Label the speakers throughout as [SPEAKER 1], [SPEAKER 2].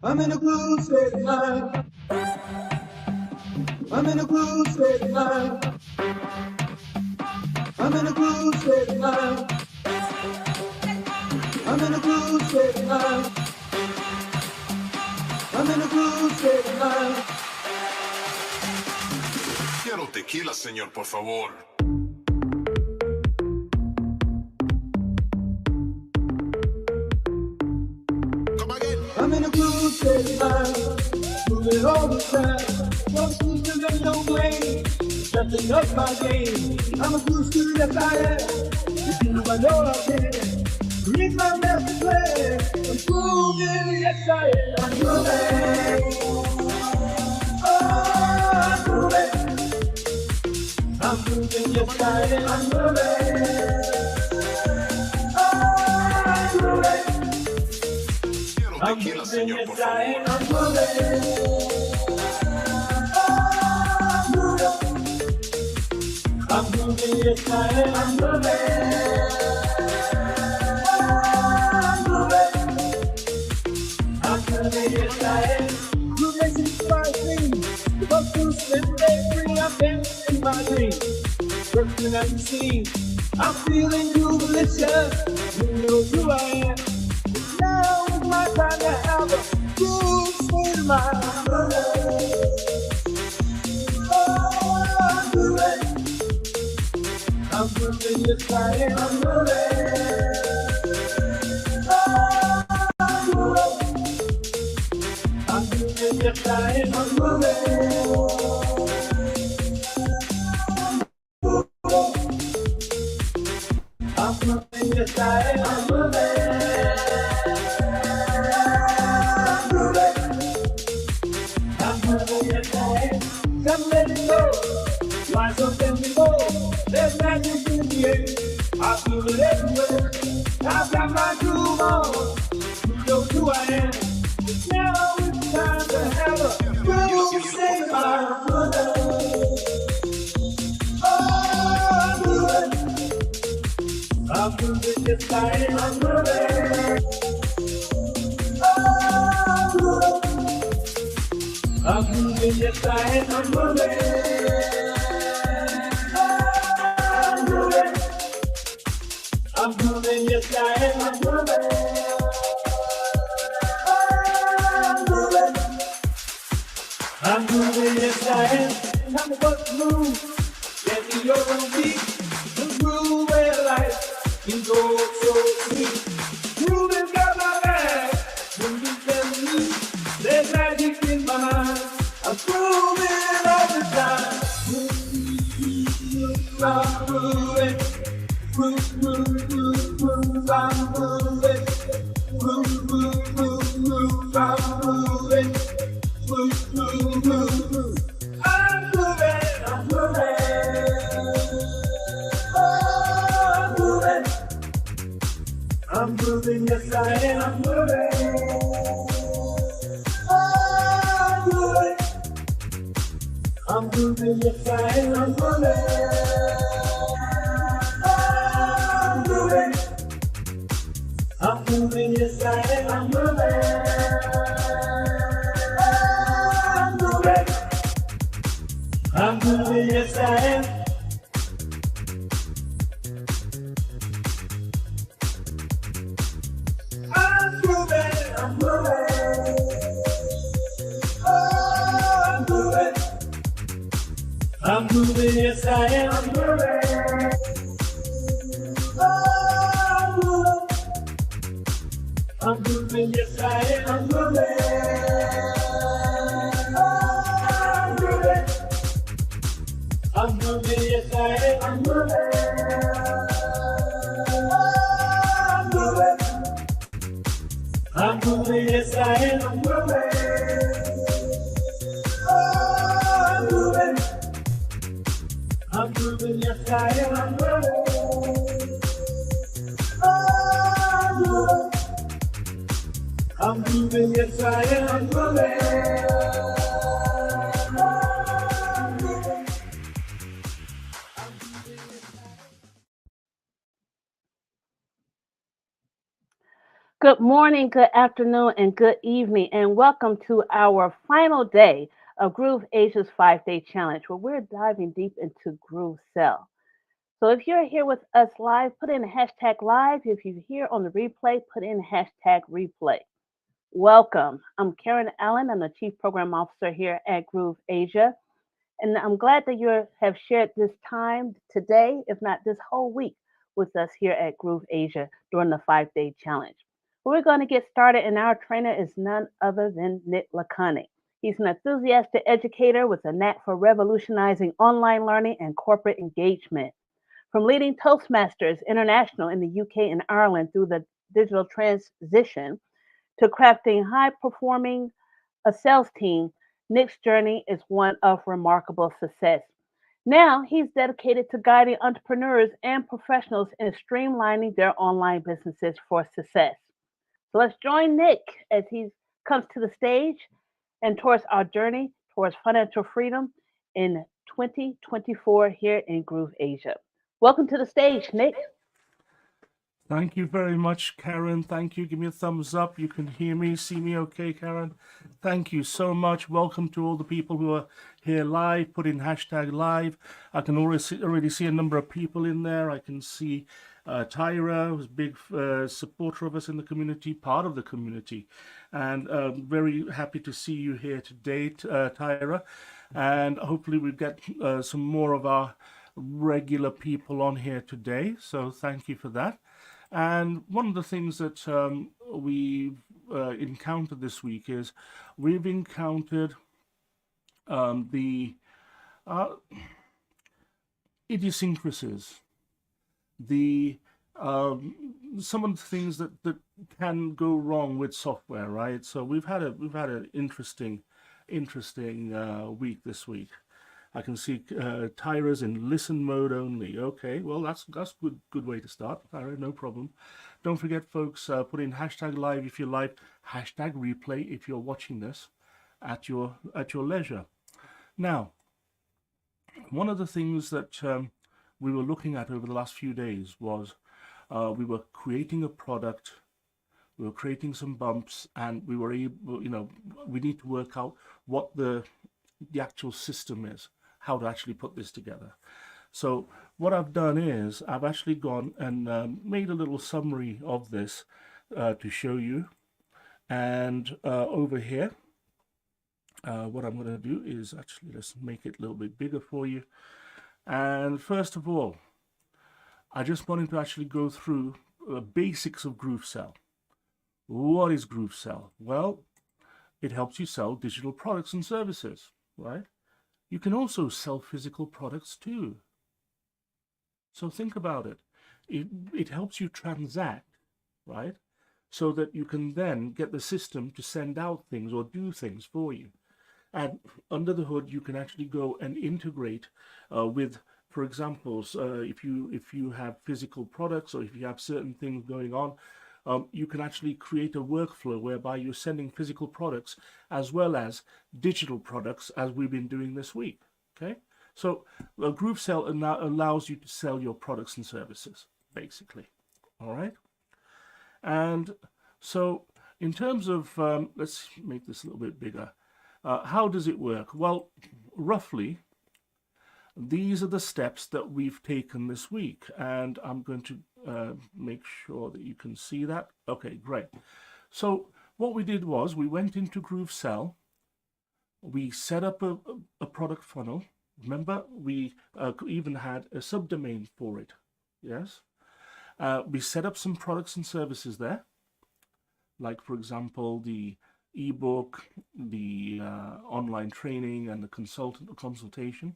[SPEAKER 1] I'm in a groove state of mind. I'm in a groove state of mind. I'm in a groove state of mind. I'm in a groove state of mind. I'm in a groove state of mind.
[SPEAKER 2] Quiero tequila, señor, por favor.
[SPEAKER 1] I'm in a groove state of mind. Moving all the time. No excuses and no blame. Stepping up my game. I'm a groove student, yes I am. You I know I can. Read my master plan. I'm grooving, yes I am. I'm grooving. Oh, I'm grooving. I'm moving, yes I am. I'm moving. Oh, I'm moving. I'm moving, yes I am. I'm moving. Oh, I'm moving, yes I am. I'm moving. Oh, I'm moving, yes I am. GrooveAsia inspires me. The bus to spend day free. I'm dancing in my dream. Working at the scene. I'm feeling groovelicious. You know who I am. Now is my time to have a groove state of mind. Oh, I'm moving. I'm moving, yes I am. I'm moving. Oh, I'm moving. I'm moving, yes I am. I'm moving. I'm moving, yes I am. I'm moving. Come let it go, rise up and we go. There's magic in the air, I feel it everywhere. I've got my groove on, you know who I am. Now it's time to have a groove state of mind. Oh, I'm moving, yes I am. I'm moving. Oh, I'm moving. I'm moving, yes I am. I'm moving. I'm moving. I'm moving, yes I am. I'm moving. I'm moving. I'm moving, yes I am. Time to bust the move. Let me your own beat. The groove where life can go so sweet. Grooving's got my back. When you tell me there's magic in my mind. I'm grooving all the time. I'm grooving. Groove, groove, groove, groove. I'm grooving. Groove, groove, groove, groove. I'm grooving. Groove, groove, groove, groove. I'm grooving. I'm grooving. Oh, I'm grooving. I'm grooving, yes I am. I'm grooving. I'm moving, yes I am. I'm moving. I'm moving. I'm moving, yes I am. I'm moving. I'm moving. I'm moving, yes I am. I'm moving. I'm moving. Oh, I'm moving. I'm moving, yes I am. I'm moving. Oh, I'm moving, yes I am. I'm moving. Oh, I'm moving. I'm moving, yes I am. I'm moving. Oh, I'm moving. I'm moving, yes I am. I'm moving. Oh, I'm moving. I'm moving, yes I am. I'm moving. Oh, I'm moving. I'm moving, yes I am. I'm moving.
[SPEAKER 3] Good morning, good afternoon, and good evening, and welcome to our final day of Groove Asia's 5 Day Challenge, where we're diving deep into Groove Cell. So if you're here with us live, put in a hashtag live. If you're here on the replay, put in a hashtag replay. Welcome. I'm Karen Allen. I'm the Chief Program Officer here at Groove Asia. And I'm glad that you have shared this time today, if not this whole week, with us here at Groove Asia during the 5 Day Challenge. We're going to get started, and our trainer is none other than Nick Lacani. He's an enthusiastic educator with a knack for revolutionizing online learning and corporate engagement. From leading Toastmasters International in the UK and Ireland through the digital transition to crafting high performing a sales team, Nick's journey is one of remarkable success. Now he's dedicated to guiding entrepreneurs and professionals in streamlining their online businesses for success. So let's join Nick as he comes to the stage and towards our journey towards financial freedom in 2024 here in Groove Asia. Welcome to the stage, Nick.
[SPEAKER 1] Thank you very much, Karen. Thank you. Give me a thumbs up. You can hear me, see me okay, Karen. Thank you so much. Welcome to all the people who are here live. Put in hashtag live. I can already see a number of people in there. I can see Tyra, who's a big supporter of us in the community, part of the community. And very happy to see you here today, Tyra. And hopefully we get some more of our regular people on here today. So thank you for that. And one of the things that we've encountered this week is we've encountered the idiosyncrasies, the some of the things that can go wrong with software, right? So we've had an interesting week this week. I can see Tyra's in listen mode only. Okay, well that's good way to start. Tyra, no problem. Don't forget, folks, put in hashtag live if you're live, hashtag replay if you're watching this at your leisure. Now, one of the things that we were looking at over the last few days was we were creating a product, we were creating some bumps, and we were able, we need to work out what the actual system is, how to actually put this together. So what I've done is I've actually gone and made a little summary of this to show you. And over here, what I'm going to do is actually let's make it a little bit bigger for you. And first of all, I just wanted to actually go through the basics of GrooveCell. What is GrooveCell? Well, it helps you sell digital products and services, right? You can also sell physical products too. So think about it. It helps you transact, right? So that you can then get the system to send out things or do things for you. And under the hood, you can actually go and integrate with, for example, if you have physical products or if you have certain things going on, you can actually create a workflow whereby you're sending physical products as well as digital products, as we've been doing this week. Okay, so GrooveCell now allows you to sell your products and services, basically. All right, and so in terms of let's make this a little bit bigger. How does it work? Well, roughly, these are the steps that we've taken this week, and I'm going to make sure that you can see that. Okay, great. So what we did was we went into GrooveCell, we set up a product funnel. Remember, we even had a subdomain for it. Yes, we set up some products and services there, like for example the ebook, the online training, and the consultation.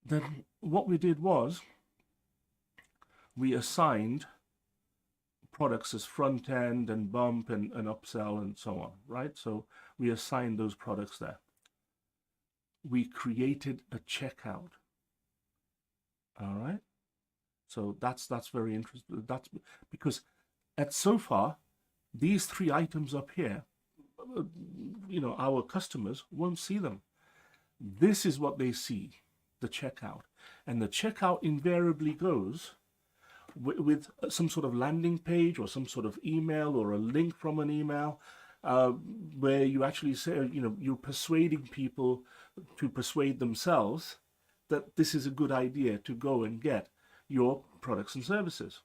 [SPEAKER 1] Then what we did was we assigned products as front end and bump and upsell and so on, right? So we assigned those products there. We created a checkout. All right. So that's very interesting. That's because so far, these three items up here, our customers won't see them. This is what they see, the checkout. And the checkout invariably goes
[SPEAKER 4] with some sort of landing page or some sort of email or a link from an email, where you actually say, you're persuading people to persuade themselves that this is a good idea to go and get your products and services.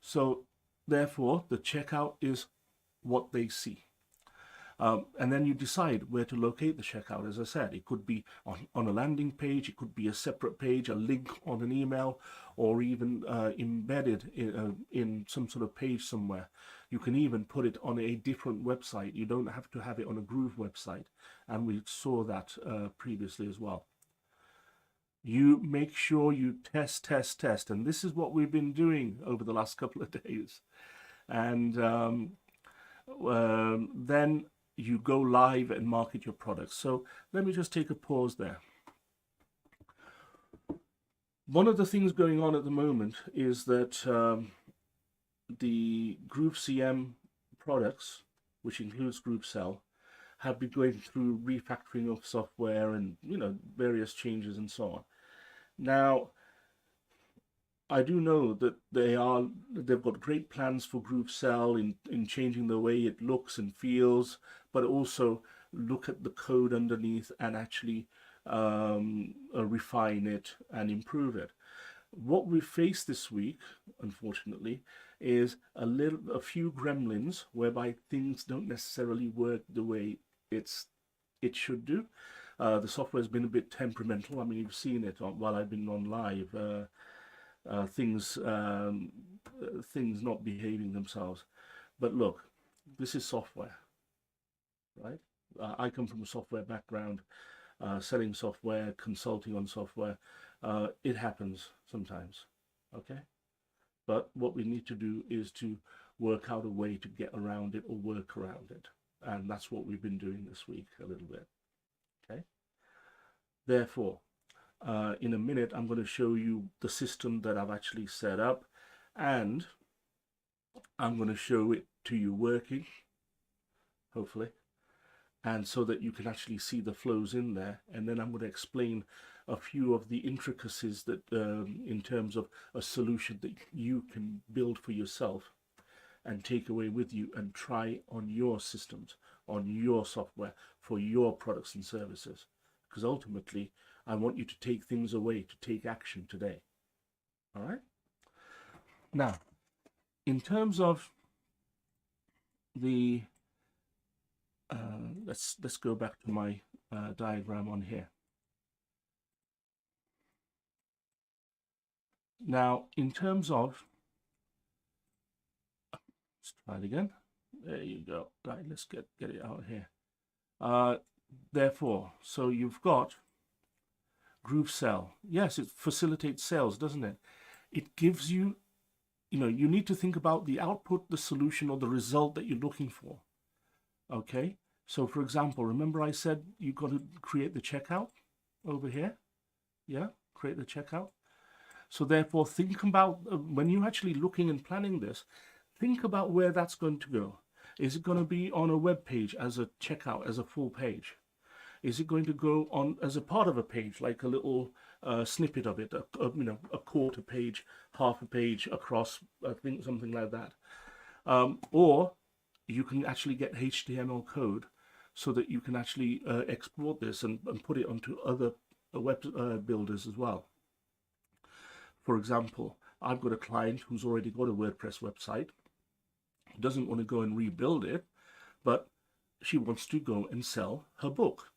[SPEAKER 4] So therefore, the checkout is what they see. And then you decide where to locate the checkout. As I said, it could be on a landing page, it could be a separate page, a link on an email, or even embedded in some sort of page somewhere. You can even put it on a different website. You don't have to have it on a Groove website. And we saw that previously as well. You make sure you test. And this is what we've been doing over the last couple of days. And then you go live and market your products. So let me just take a pause there. One of the things going on at the moment is that the GrooveCM products, which includes GrooveCell, have been going through refactoring of software and various changes and so on. Now, I do know that they've got great plans for GrooveCell in changing the way it looks and feels, but also look at the code underneath and actually refine it and improve it. What we faced this week, unfortunately, is a few gremlins whereby things don't necessarily work the way it should do. The software's been a bit temperamental. I mean, you've seen it while I've been on live. Things not behaving themselves. But look, this is software, right? I come from a software background, selling software, consulting on software. It happens sometimes, okay? But what we need to do is to work out a way to get around it or work around it. And that's what we've been doing this week a little bit, okay? Therefore, in a minute, I'm going to show you the system that I've actually set up, and I'm going to show it to you working, hopefully, and so that you can actually see the flows in there. And then I'm going to explain a few of the intricacies that in terms of a solution that you can build for yourself and take away with you and try on your systems, on your software, for your products and services. Because ultimately, I want you to take things away, to take action today. All right? Now, in terms of the, let's go back to my diagram on here. Now, in terms of, let's try it again. There you go. Right, let's get it out here. Therefore, so you've got GrooveCell. Yes, it facilitates sales, doesn't it? It gives you, you need to think about the output, the solution, or the result that you're looking for. Okay? So, for example, remember I said you've got to create the checkout over here? Yeah? Create the checkout. So, therefore, think about, when you're actually looking and planning this, think about where that's going to go. Is it going to be on a web page as a checkout, as a full page? Is it going to go on as a part of a page, like a little snippet of it, a quarter page, half a page across, I think something like that. Or you can actually get HTML code so that you can actually export this and put it onto other web builders as well. For example, I've got a client who's already got a WordPress website, doesn't want to go and rebuild it, but she wants to go and sell her book.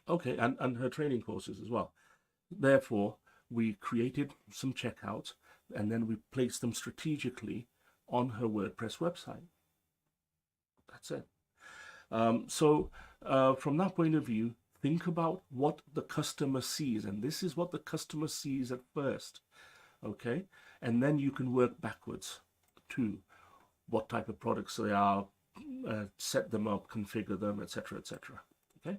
[SPEAKER 4] Okay, and her training courses as well. Therefore, we created some checkouts and then we placed them strategically on her WordPress website. That's it. So from that point of view, think about what the customer sees, and this is what the customer sees at first, okay? And then you can work backwards to what type of products they are, set them up, configure them, etc., etc., okay?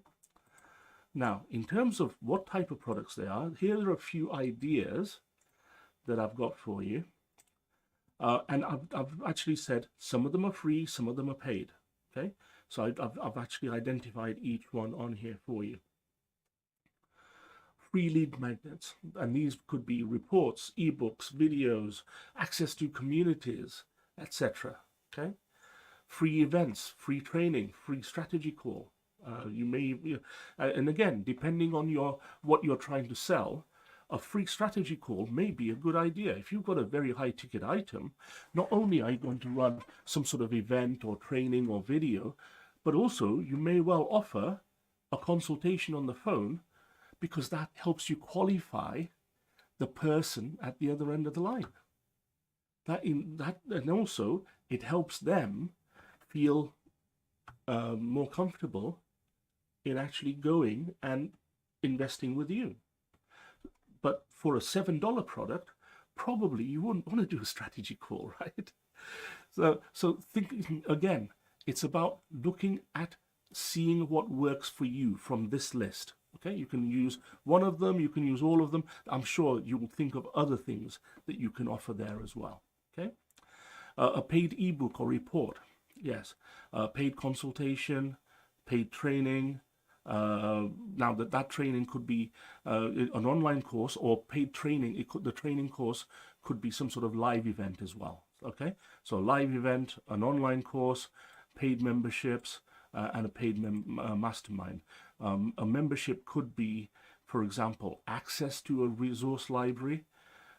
[SPEAKER 4] Now, in terms of what type of products they are, here are a few ideas that I've got for you. And I've actually said some of them are free, some of them are paid, okay? So I've actually identified each one on here for you. free lead magnets, and these could be reports, ebooks, videos, access to communities, etc. Okay, free events, free training, free strategy call. You may, and again, depending on what you're trying to sell, a free strategy call may be a good idea. If you've got a very high ticket item, not only are you going to run some sort of event or training or video, but also you may well offer a consultation on the phone, because that helps you qualify the person at the other end of the line. And also it helps them feel more comfortable in actually going and investing with you. But for a $7 product, probably you wouldn't want to do a strategy call, right? So think again, it's about looking at seeing what works for you from this list. Okay, you can use one of them, you can use all of them. I'm sure you will think of other things that you can offer there as well. Okay, a paid ebook or report, yes. Paid consultation, paid training. Now that training could be an online course or paid training. The training course could be some sort of live event as well. Okay, so a live event, an online course, paid memberships, and a paid mastermind. A membership could be, for example, access to a resource library,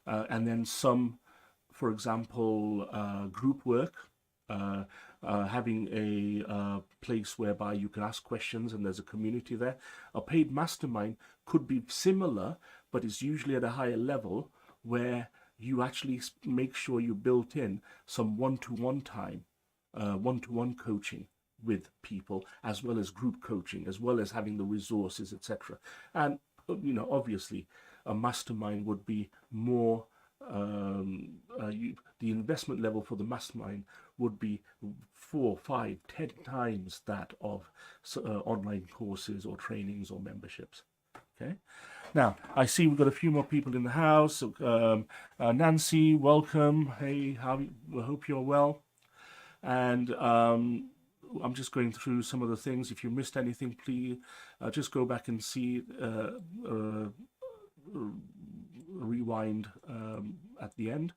[SPEAKER 4] and then some, for example, group work, having a place whereby you can ask questions and there's a community there. A paid mastermind could be similar, but it's usually at a higher level, where you actually make sure you built in some one-to-one time, one-to-one coaching with people, as well as group coaching, as well as having the resources, etc. And obviously a mastermind would be more, the investment level for the mastermind would be 4, 5, 10 times that of online courses or trainings or memberships. Okay, now I see we've got a few more people in the house. Nancy, welcome. Hey, I hope you're well. And I'm just going through some of the things. If you missed anything, please just go back and see, rewind at the end.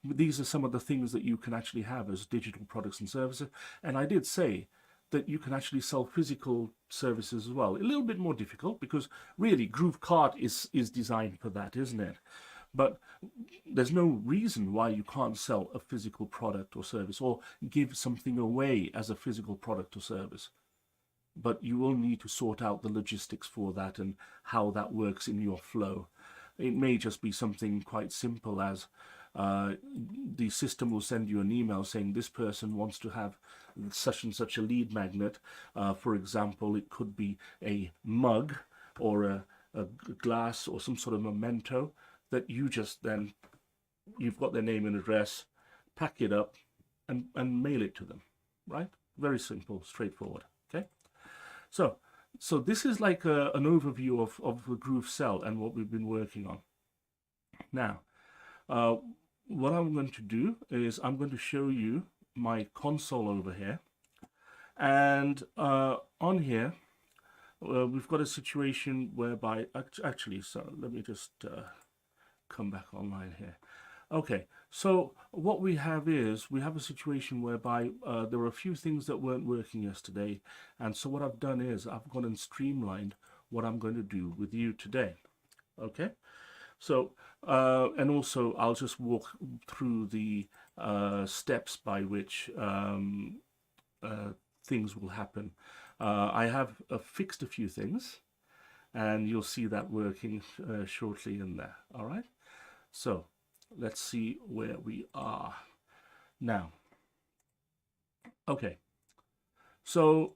[SPEAKER 4] These are some of the things that you can actually have as digital products and services. And I did say that you can actually sell physical services as well. A little bit more difficult, because really Groove Cart is designed for that, isn't it? But there's no reason why you can't sell a physical product or service, or give something away as a physical product or service. But you will need to sort out the logistics for that and how that works in your flow. It may just be something quite simple as the system will send you an email saying this person wants to have such and such a lead magnet. For example, it could be a mug or a glass or some sort of memento that you just then, you've got their name and address, pack it up and mail it to them, right? Very simple, straightforward, okay? So this is like an overview of the Groove Cell and what we've been working on. Now, what I'm going to do is I'm going to show you my console over here. And on here, we've got a situation whereby, actually, so let me just come back online here. Okay, so what we have is, we have a situation whereby there were a few things that weren't working yesterday. And so what I've done is I've gone and streamlined what I'm going to do with you today. Okay, so, and also I'll just walk through the steps by which things will happen. I have fixed a few things, and you'll see that working shortly in there. All right, so let's see where we are now. Okay, so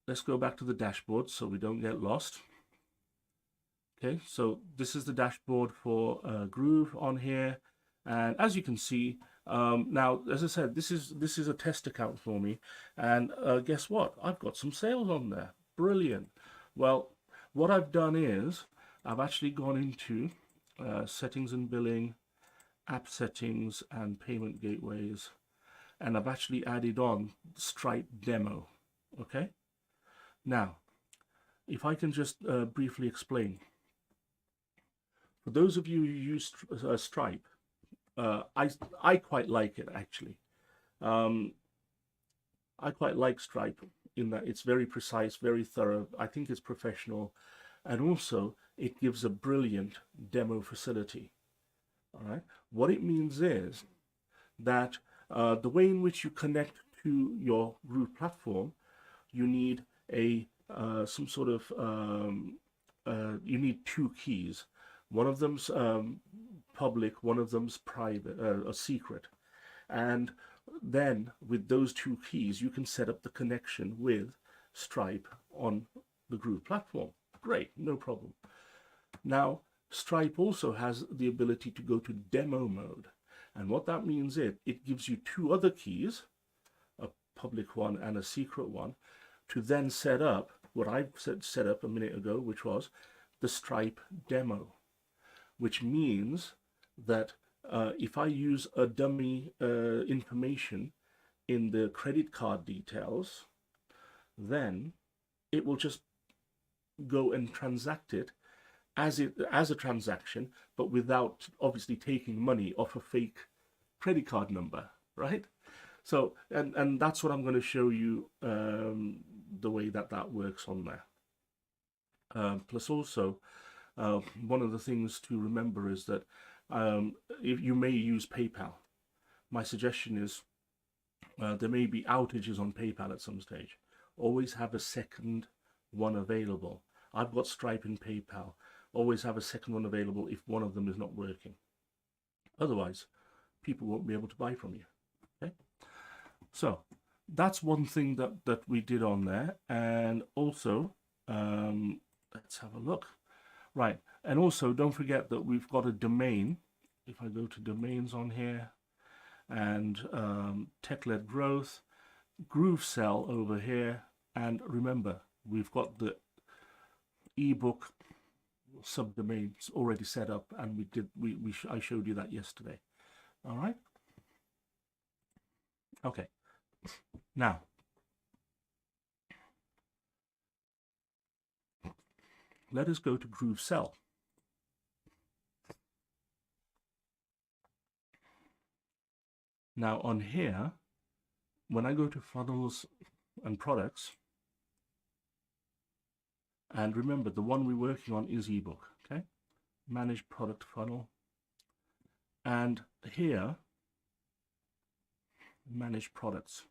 [SPEAKER 4] let's go back to the dashboard so we don't get lost. Okay, so this is the dashboard for Groove on here, and as you can see, now, as I said, this is a test account for me, and guess what? I've got some sales on there. Brilliant. Well, what I've done is I've actually gone into settings and billing, app settings and payment gateways, and I've actually added on Stripe demo. Okay, now if I can just briefly explain. For those of you who use Stripe, I quite like it actually. Um, I quite like Stripe in that it's very precise, very thorough. I think it's professional, and also it gives a brilliant demo facility. All right. What it means is that the way in which you connect to your Groove platform, you need a some sort of you need two keys. One of them's public, one of them's private, a secret. And then with those two keys, you can set up the connection with Stripe on the Groove platform. Great, no problem. Now, Stripe also has the ability to go to demo mode. And what that means is it gives you two other keys, a public one and a secret one, to then set up what I set up a minute ago, which was the Stripe demo, which means that if I use a dummy information in the credit card details, then it will just go and transact it as a transaction, but without obviously taking money off a fake credit card number, right? So, and that's what I'm going to show you the way that works on there. Plus also, one of the things to remember is that if you may use PayPal, my suggestion is there may be outages on PayPal at some stage. Always have a second one available. I've got Stripe and PayPal. Always have a second one available if one of them is not working. Otherwise, people won't be able to buy from you. Okay, so that's one thing that we did on there. And also, let's have a look. Right, and also don't forget that we've got a domain. If I go to domains on here, and tech-led growth, GrooveSell over here, and remember we've got the ebook subdomains already set up, and I showed you that yesterday. All right. Okay. Now, let us go to GrooveSell. Now on here, when I go to funnels and products, and remember the one we're working on is ebook, okay? Manage product funnel. And here, manage products.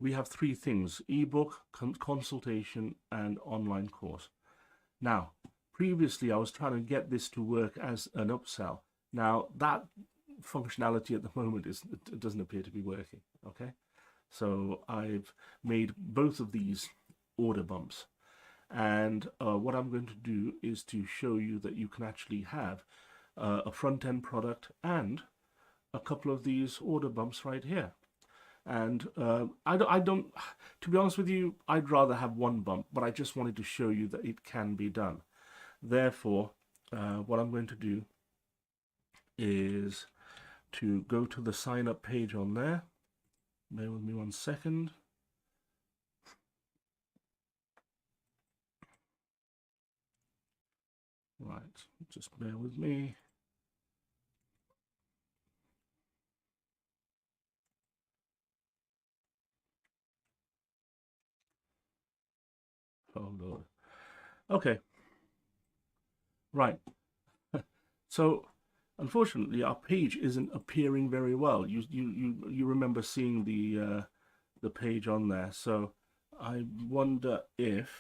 [SPEAKER 4] We have three things: ebook, consultation, and online course. Now, previously I was trying to get this to work as an upsell. Now that functionality at the moment it doesn't appear to be working, okay? So I've made both of these order bumps. And what I'm going to do is to show you that you can actually have a front-end product and a couple of these order bumps right here. And I don't, to be honest with you, I'd rather have one bump, but I just wanted to show you that it can be done. Therefore, what I'm going to do is to go to the sign up page on there. Bear with me 1 second. Right, just bear with me. Oh Lord. Okay. Right. So unfortunately our page isn't appearing very well. You remember seeing the page on there. So I wonder if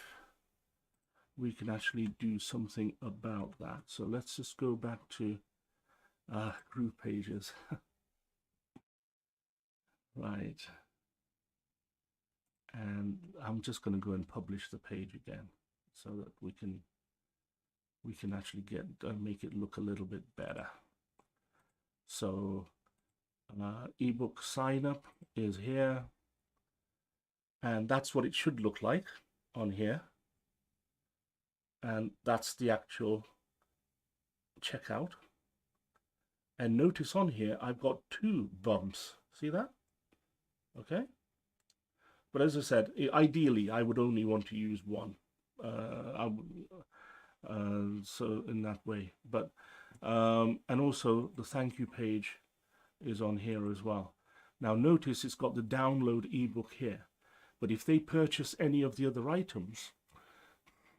[SPEAKER 4] we can actually do something about that. So let's just go back to GroovePages. Right. And I'm just going to go and publish the page again so that we can actually get make it look a little bit better. So ebook sign up is here, and that's what it should look like on here, and that's the actual checkout. And notice on here I've got two bumps. See that? Okay, But as I said, ideally, I would only want to use one. So in that way. But and also the thank you page is on here as well. Now notice it's got the download ebook here. But if they purchase any of the other items,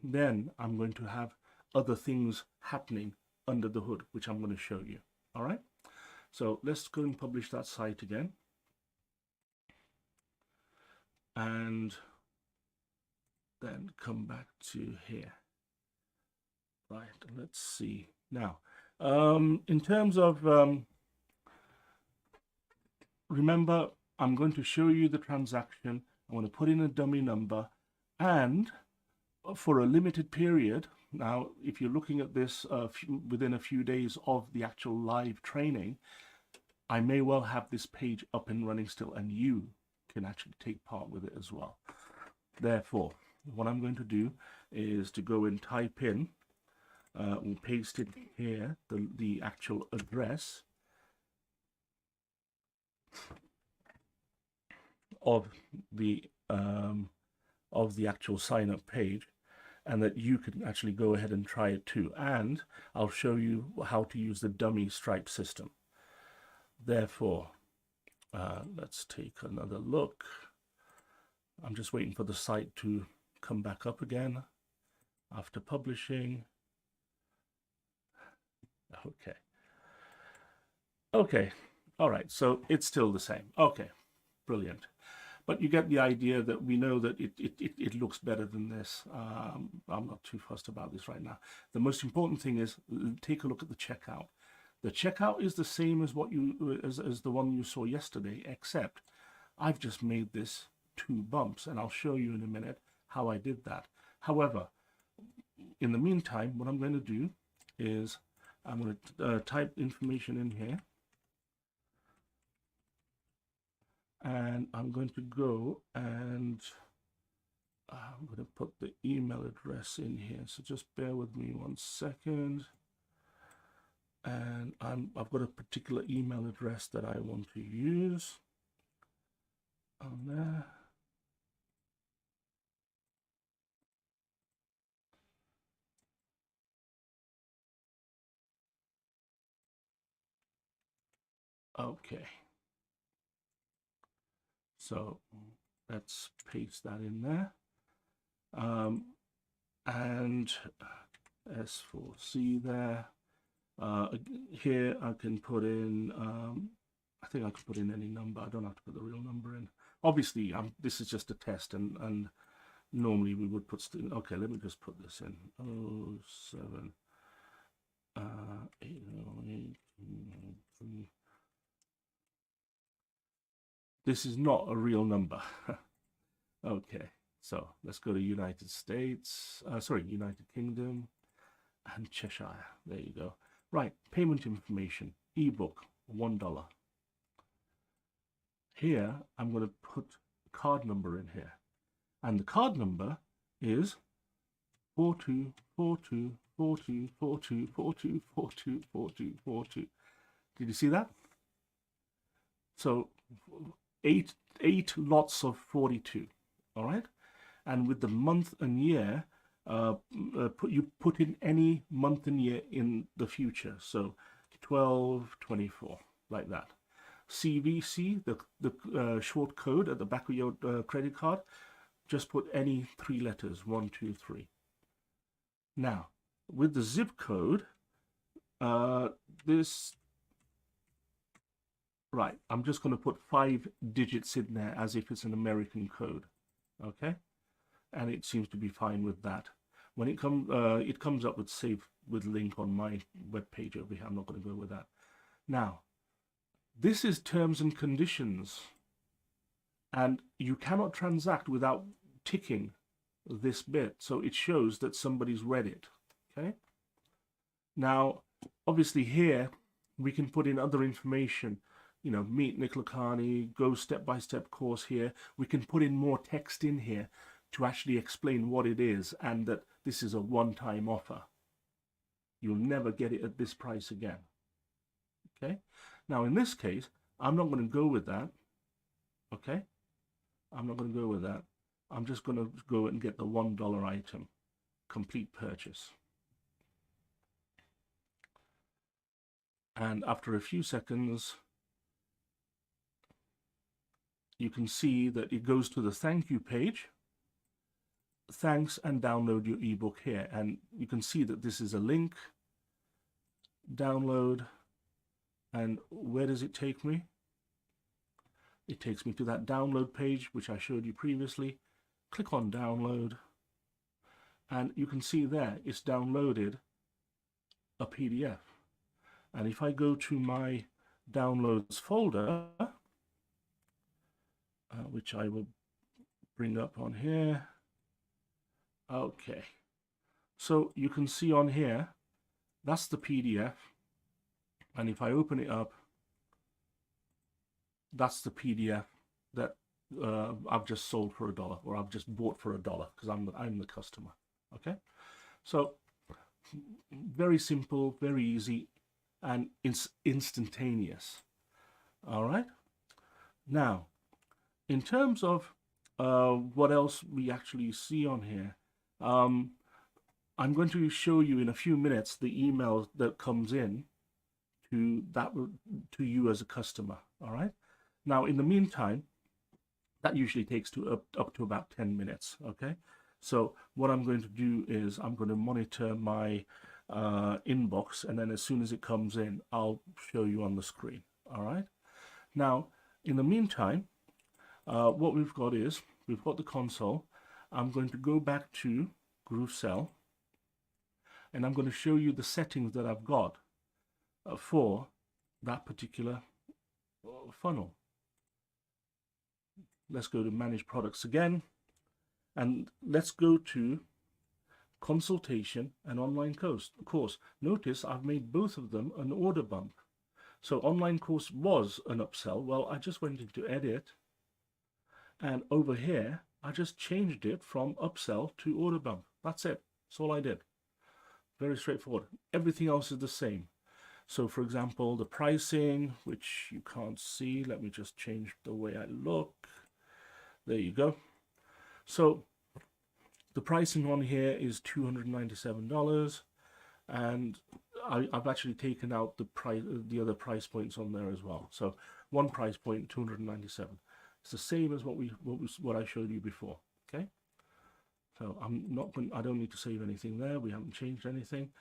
[SPEAKER 4] then I'm going to have other things happening under the hood, which I'm going to show you. All right. So let's go and publish that site again. And then come back to here. Right, let's see. Now, in terms of, remember, I'm going to show you the transaction. I'm going to put in a dummy number, and for a limited period, now, if you're looking at this within a few days of the actual live training, I may well have this page up and running still, and you can actually take part with it as well. Therefore, what I'm going to do is to go and type in, we'll paste it here, the actual address of the actual sign up page, and that you can actually go ahead and try it too. And I'll show you how to use the dummy Stripe system. Therefore, let's take another look. I'm just waiting for the site to come back up again after publishing. Okay. All right. So it's still the same. Okay. Brilliant. But you get the idea that we know that it looks better than this. I'm not too fussed about this right now. The most important thing is take a look at the checkout. The checkout is the same as what you as the one you saw yesterday, except I've just made this 2 bumps, and I'll show you in a minute how I did that. However, in the meantime, what I'm going to do is I'm going to type information in here, and I'm going to go and I'm going to put the email address in here. So just bear with me 1 second. And I've got a particular email address that I want to use on there. Okay. So let's paste that in there. And S4C there. Here I can put in, I think I can put in any number. I don't have to put the real number in. Obviously, this is just a test, and normally we would put, okay, let me just put this in. 07 808. This is not a real number. Okay, so let's go to United States, United Kingdom and Cheshire. There you go. Right, payment information, ebook, $1. Here, I'm going to put the card number in here. And the card number is 42424242424242. Did you see that? So 8 lots of 42, all right? And with the month and year, you put in any month and year in the future. So 1224, like that. CVC, the short code at the back of your credit card, just put any 3 letters, 1, 2, 3. Now, with the zip code, right, I'm just going to put 5 digits in there as if it's an American code, okay? And it seems to be fine with that. When it comes up with save with link on my web page over here. I'm not going to go with that. Now, this is terms and conditions, and you cannot transact without ticking this bit, so it shows that somebody's read it. Okay. Now, obviously here we can put in other information. You know, meet Nick Lacani, go step-by-step course here. We can put in more text in here to actually explain what it is and that this is a one-time offer. You'll never get it at this price again. Okay. Now, in this case, I'm not going to go with that. Okay. I'm not going to go with that. I'm just going to go and get the $1 item, complete purchase. And after a few seconds, you can see that it goes to the thank you page. Thanks, and download your ebook here. And you can see that this is a link. Download. And where does it take me? It takes me to that download page, which I showed you previously. Click on download. And you can see there, it's downloaded a PDF. And if I go to my downloads folder, which I will bring up on here. Okay. So you can see on here, that's the PDF. And if I open it up, that's the PDF that I've just sold for $1, or I've just bought for $1, because I'm the customer. Okay, so very simple, very easy, and it's instantaneous. All right. Now, in terms of what else we actually see on here, I'm going to show you in a few minutes the email that comes in to you as a customer. All right. Now, in the meantime, that usually takes up to about 10 minutes. Okay. So what I'm going to do is I'm going to monitor my inbox, and then as soon as it comes in, I'll show you on the screen. All right. Now, in the meantime, what we've got is we've got the console. I'm going to go back to GrooveAsia, and I'm going to show you the settings that I've got for that particular funnel. Let's go to Manage Products again, and let's go to Consultation and Online Course. Notice I've made both of them an order bump. So Online Course was an upsell. Well, I just went into Edit, and over here, I just changed it from upsell to order bump. That's it. That's all I did. Very straightforward. Everything else is the same. So, for example, the pricing, which you can't see, let me just change the way I look. There you go. So, the pricing on here is $297, and I've actually taken out the other price points on there as well. So, one price point, $297. It's the same as what I showed you before. Okay. So I don't need to save anything there. We haven't changed anything.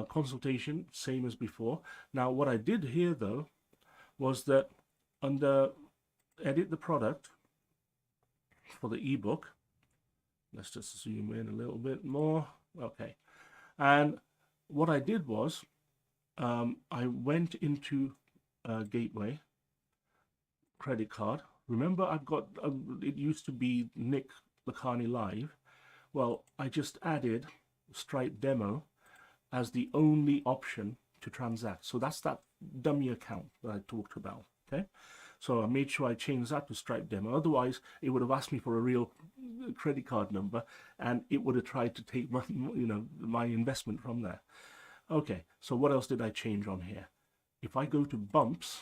[SPEAKER 4] Consultation, same as before. Now, what I did here though was that under edit the product for the ebook, let's just zoom in a little bit more. Okay. And what I did was I went into Gateway credit card. Remember, I've got it used to be Nick Lakhani Live. Well, I just added Stripe Demo as the only option to transact. So that's that dummy account that I talked about. Okay, so I made sure I changed that to Stripe Demo. Otherwise, it would have asked me for a real credit card number, and it would have tried to take my, my investment from there. Okay, so what else did I change on here? If I go to bumps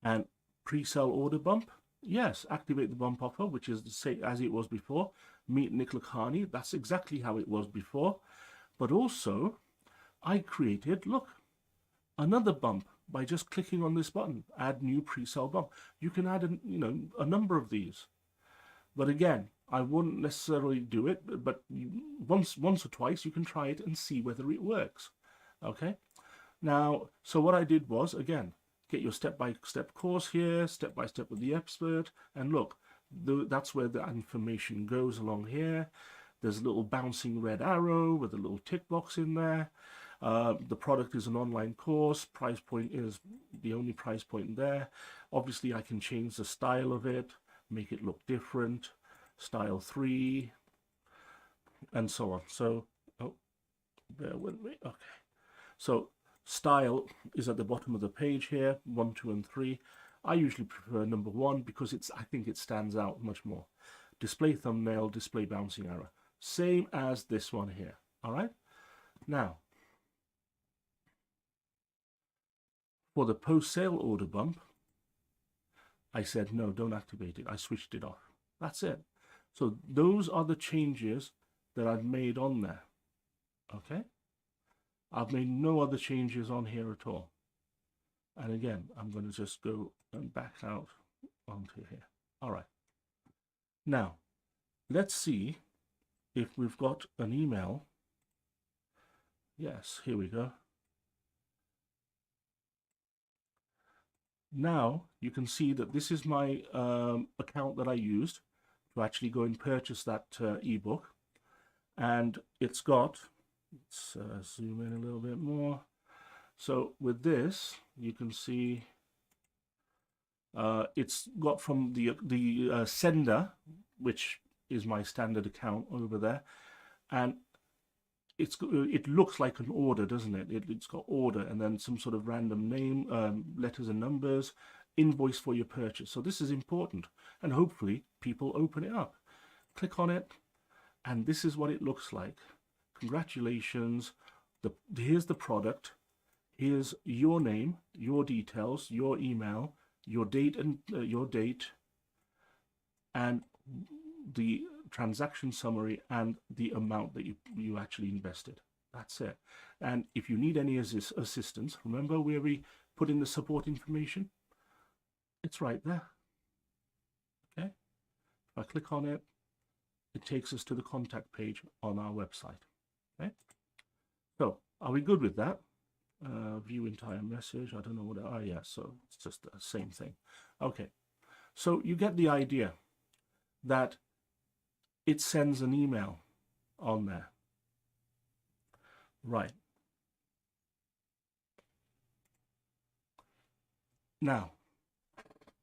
[SPEAKER 4] and pre-sell order bump, yes, activate the bump offer, which is the same as it was before. Meet Nick Lakhani, that's exactly how it was before. But also, I created, look, another bump by just clicking on this button, add new pre-sell bump. You can add a number of these. But again, I wouldn't necessarily do it, but once or twice you can try it and see whether it works. Okay. Now, so what I did was, again, get your step-by-step course here, step-by-step with the expert, and look, that's where the information goes along here. There's a little bouncing red arrow with a little tick box in there. The product is an online course. Price point is the only price point there. Obviously, I can change the style of it, make it look different, style 3, and so on. So, bear with me. Okay. So, style is at the bottom of the page here, 1, 2, and 3. I usually prefer number 1 because I think it stands out much more. Display thumbnail, display bouncing arrow. Same as this one here. All right. Now, for the post-sale order bump, I said, no, don't activate it. I switched it off. That's it. So those are the changes that I've made on there. Okay. I've made no other changes on here at all. And again, I'm going to just go and back out onto here. All right. Now, let's see if we've got an email. Yes, here we go. Now you can see that this is my account that I used to actually go and purchase that ebook. And it's got, let's zoom in a little bit more. So with this, you can see it's got from the sender, which is my standard account over there, and it looks like an order, doesn't it? It's got order and then some sort of random name, letters and numbers, invoice for your purchase. So this is important, and hopefully people open it up, click on it, and this is what it looks like. Congratulations, here's the product, here's your name, your details, your email, your date and the transaction summary and the amount that you actually invested. That's it. And if you need any assistance, remember where we put in the support information? It's right there. Okay. If I click on it, it takes us to the contact page on our website. Okay. So are we good with that? View entire message. I don't know what. Yeah. So it's just the same thing. Okay. So you get the idea that it sends an email on there. Right. Now,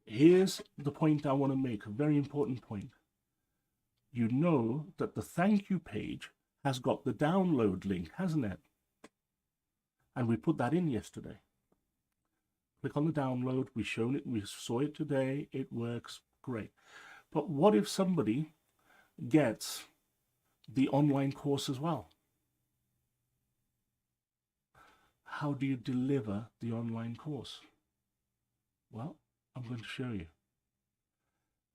[SPEAKER 4] here's the point I want to make, a very important point. You know that the thank you page has got the download link, hasn't it? And we put that in yesterday. Click on the download. We saw it today. It works great. But what if somebody gets the online course as well? How do you deliver the online course? Well, I'm going to show you.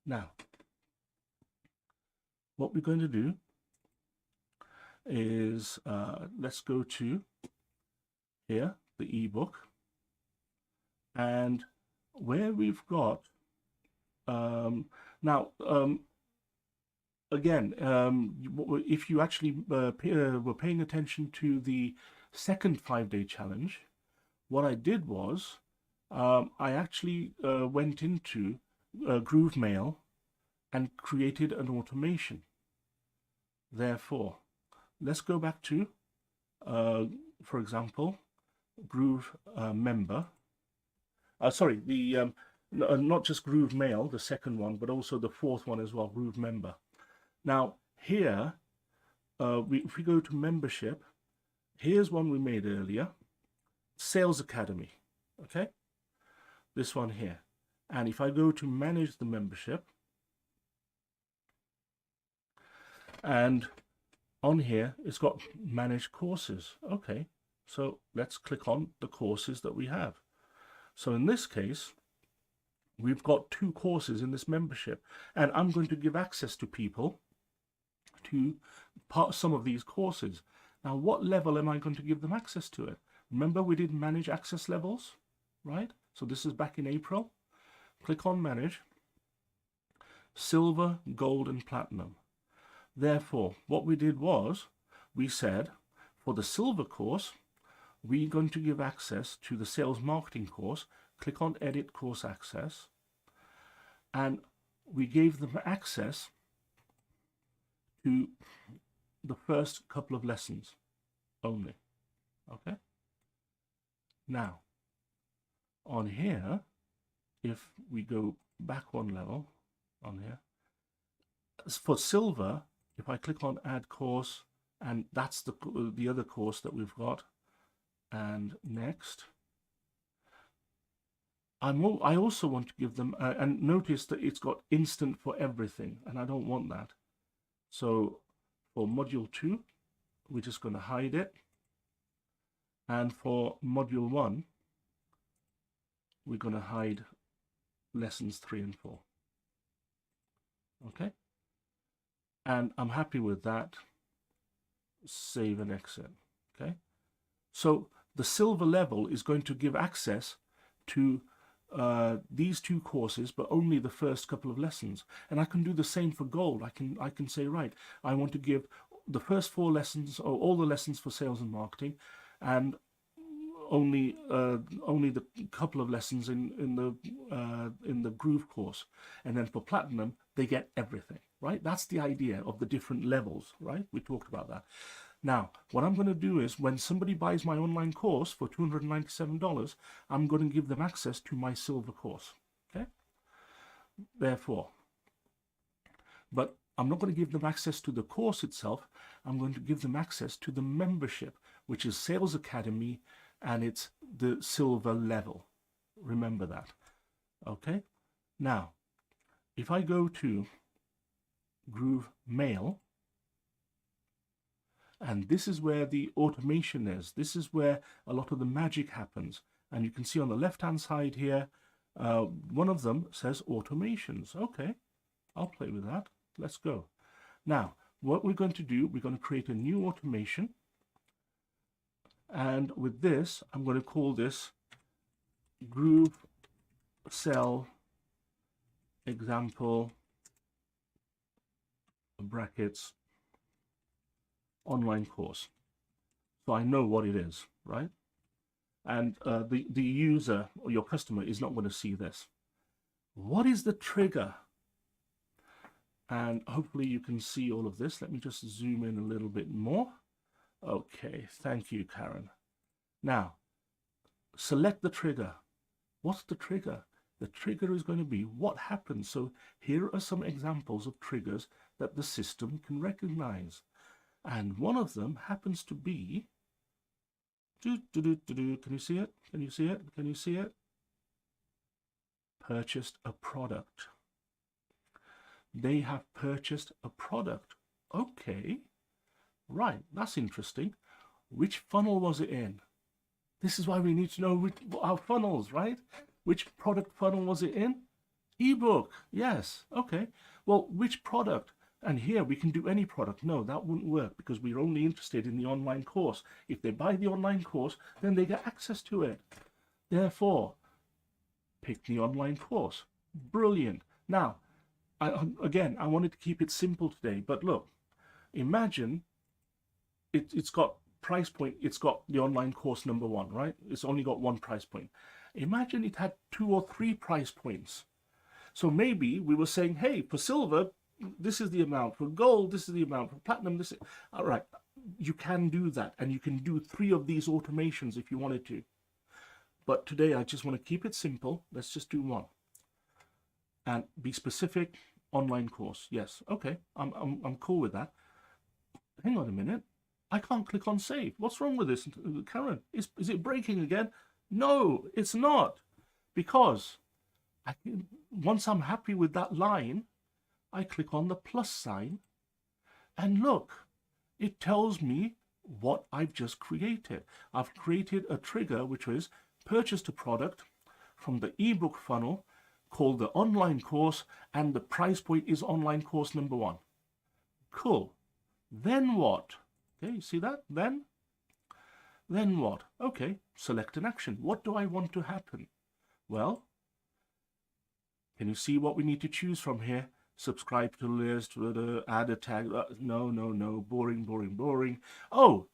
[SPEAKER 4] Now, what we're going to do is let's go to here, the ebook, and where we've got again, if you actually were paying attention to the second 5-day challenge, what I did was I actually went into GrooveMail and created an automation. Therefore, let's go back to, for example, Groove member. Sorry, the not just GrooveMail, the second one, but also the fourth one as well, Groove member. Now here, if we go to membership, here's one we made earlier, Sales Academy. Okay, this one here. And if I go to manage the membership, and on here it's got manage courses. Okay, so let's click on the courses that we have. So in this case, we've got 2 courses in this membership, and I'm going to give access to people to some of these courses. Now, what level am I going to give them access to it? Remember, we did manage access levels, right? So this is back in April. Click on manage, silver, gold, and platinum. Therefore, what we did was we said for the silver course, we're going to give access to the sales marketing course. Click on edit course access, and we gave them access to the first couple of lessons only. Okay. Now, on here, if we go back one level on here, for silver, if I click on add course, and that's the other course that we've got, and next, I also want to give them, and notice that it's got instant for everything, and I don't want that. So for module 2, we're just going to hide it. And for module 1, we're going to hide lessons 3 and 4. Okay, and I'm happy with that. Save and exit. Okay, so the silver level is going to give access to these 2 courses, but only the first couple of lessons. And I can do the same for gold. I can say, right, I want to give the first 4 lessons, or all the lessons for sales and marketing, and only the couple of lessons in the Groove course. And then for platinum, they get everything. Right? That's the idea of the different levels. Right? We talked about that. Now, what I'm going to do is, when somebody buys my online course for $297, I'm going to give them access to my silver course. Okay? Therefore, but I'm not going to give them access to the course itself. I'm going to give them access to the membership, which is Sales Academy, and it's the silver level. Remember that. Okay? Now, if I go to Groove Mail, and this is where the automation is. This is where a lot of the magic happens. And you can see on the left-hand side here, one of them says automations. Okay, I'll play with that. Let's go. Now, what we're going to do, we're going to create a new automation. And with this, I'm going to call this Groove Cell Example brackets online course. So I know what it is, right? And the user or your customer is not going to see this. What is the trigger? And hopefully you can see all of this. Let me just zoom in a little bit more. Okay, thank you, Karen. Now, select the trigger. What's the trigger? The trigger is going to be what happens. So here are some examples of triggers that the system can recognize. And one of them happens to be, can you see it? Can you see it? Can you see it? Purchased a product. They have purchased a product. Okay, right, that's interesting. Which funnel was it in? This is why we need to know our funnels, right? Which product funnel was it in? Ebook, yes, okay. Well, which product? And here we can do any product. No, that wouldn't work because we're only interested in the online course. If they buy the online course, then they get access to it. Therefore, pick the online course. Brilliant. Now, again, I wanted to keep it simple today, but look, imagine it's got price point. It's got the online course number 1, right? It's only got 1 price point. Imagine it had 2 or 3 price points. So maybe we were saying, hey, for silver, this is the amount. For gold, this is the amount. For platinum, this is... All right, you can do that. And you can do 3 of these automations if you wanted to. But today, I just want to keep it simple. Let's just do 1. And be specific, online course. Yes, okay, I'm cool with that. Hang on a minute. I can't click on save. What's wrong with this, Karen? Is it breaking again? No, it's not. Because once I'm happy with that line, I click on the plus sign, and look, it tells me what I've just created. I've created a trigger which is purchased a product from the ebook funnel called the online course, and the price point is online course number 1. Cool. Then what? Okay, you see that? Then what? Okay, select an action. What do I want to happen? Well, can you see what we need to choose from here? Subscribe to the list, add a tag. No, boring. Oh,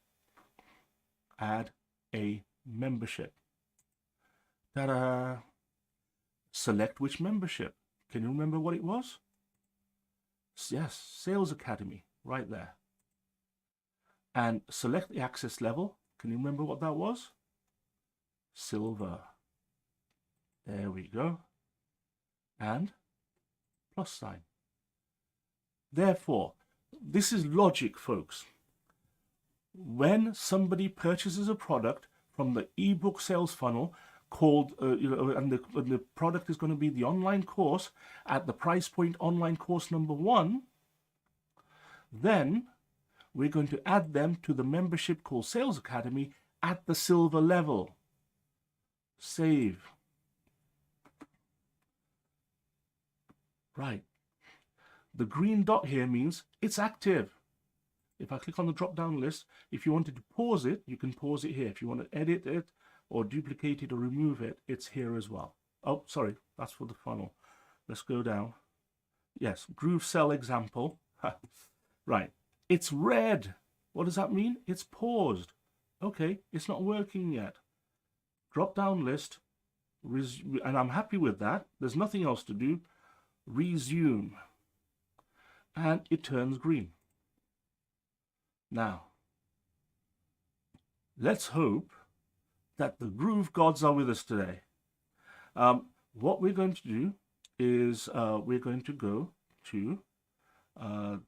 [SPEAKER 4] add a membership. Ta-da! Select which membership. Can you remember what it was? Yes, Sales Academy, right there. And select the access level. Can you remember what that was? Silver. There we go. And plus sign. Therefore, this is logic, folks. When somebody purchases a product from the ebook sales funnel called, and the product is going to be the online course at the price point online course number 1, then we're going to add them to the membership called Sales Academy at the silver level. Save. Right. The green dot here means it's active. If I click on the drop-down list, if you wanted to pause it, you can pause it here. If you want to edit it or duplicate it or remove it, it's here as well. Oh, sorry, that's for the funnel. Let's go down. Yes, groove cell example. Right, it's red. What does that mean? It's paused. Okay, it's not working yet. Drop-down list, and I'm happy with that. There's nothing else to do. Resume. And it turns green. Now, let's hope that the groove gods are with us today. What we're going to do is we're going to go to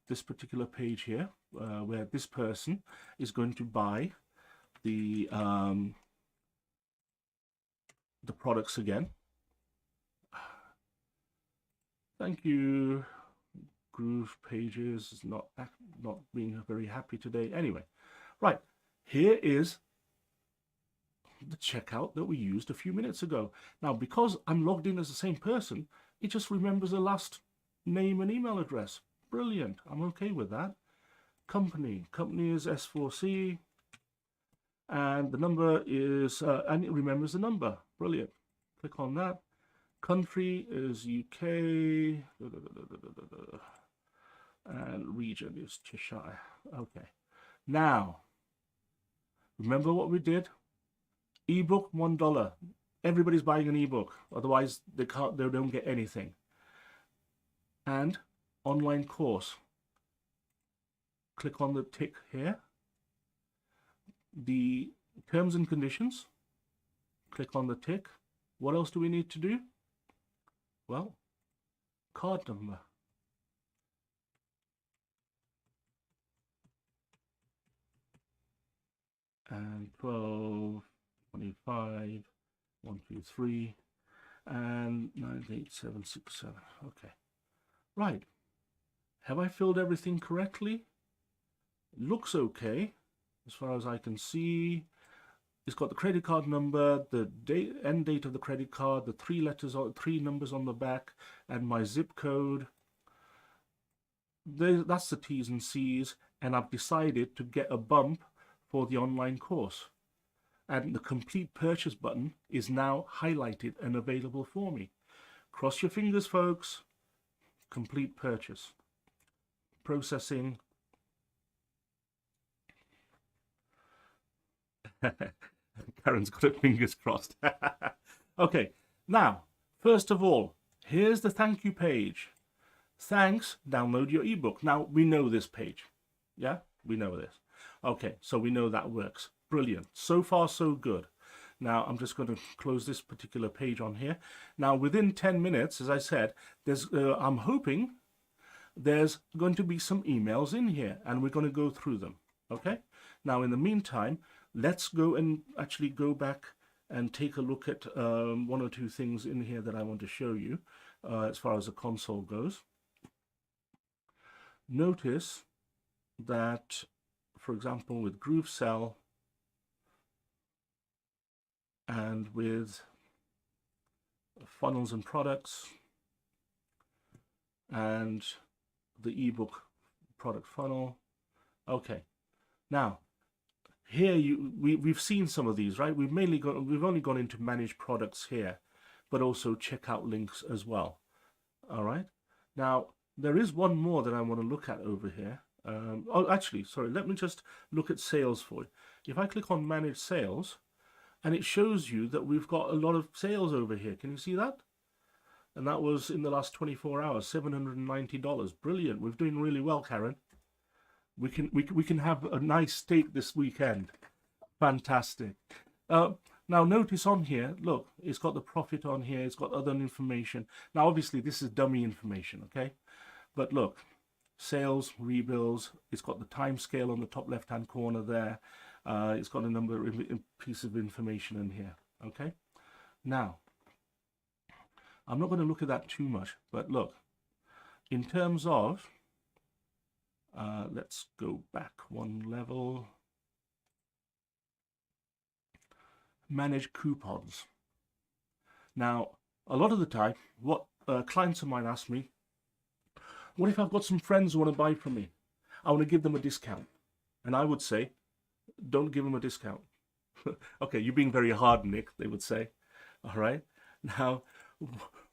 [SPEAKER 4] this particular page here where this person is going to buy the products again. Thank you. Groove pages is not being very happy today. Anyway, right, here is the checkout that we used a few minutes ago. Now, because I'm logged in as the same person, it just remembers the last name and email address. Brilliant. I'm okay with that. Company is S4C, and the number is and it remembers the number. Brilliant. Click on that. Country is UK, and region is Cheshire. Okay. Now, remember what we did? Ebook, $1. Everybody's buying an ebook, otherwise they don't get anything. And online course. Click on the tick here. The terms and conditions. Click on the tick. What else do we need to do? Well, card number. And 12, 25, 1, 2, 3, and 9, 8, 7, 6, 7. Okay. Right. Have I filled everything correctly? Looks okay, as far as I can see. It's got the credit card number, the end date of the credit card, the three numbers on the back, and my zip code. That's the T's and C's, and I've decided to get a bump for the online course. And the complete purchase button is now highlighted and available for me. Cross your fingers, folks. Complete purchase. Processing. Karen's got her fingers crossed. Okay, now, first of all, here's the thank you page. Thanks, download your ebook. Now, we know this page. Yeah, we know this. Okay, so we know that works. Brilliant. So far, so good. Now, I'm just going to close this particular page on here. Now, within 10 minutes, as I said, I'm hoping there's going to be some emails in here, and we're going to go through them. Okay? Now, in the meantime, let's go and actually go back and take a look at one or two things in here that I want to show you as far as the console goes. Notice that, for example, with GrooveCell and with funnels and products and the ebook product funnel. Okay, now here we've seen some of these, right? We've only gone into manage products here, but also checkout links as well. All right. Now there is one more that I want to look at over here. Oh, actually, sorry. Let me just look at sales for you. If I click on manage sales, and it shows you that we've got a lot of sales over here. Can you see that? And that was in the last 24 hours, $790. Brilliant. We're doing really well, Karen. We can have a nice steak this weekend. Fantastic. Now notice on here, look, it's got the profit on here. It's got other information. Now obviously this is dummy information, okay? But look, sales, rebills. It's got the time scale on the top left-hand corner there. It's got a number of pieces of information in here, okay? Now, I'm not going to look at that too much, but look, in terms of, let's go back one level. Manage coupons. Now, a lot of the time, what clients of mine ask me, What if I've got some friends who want to buy from me? I want to give them a discount. And I would say, don't give them a discount. Okay, you're being very hard, Nick, they would say. All right. Now,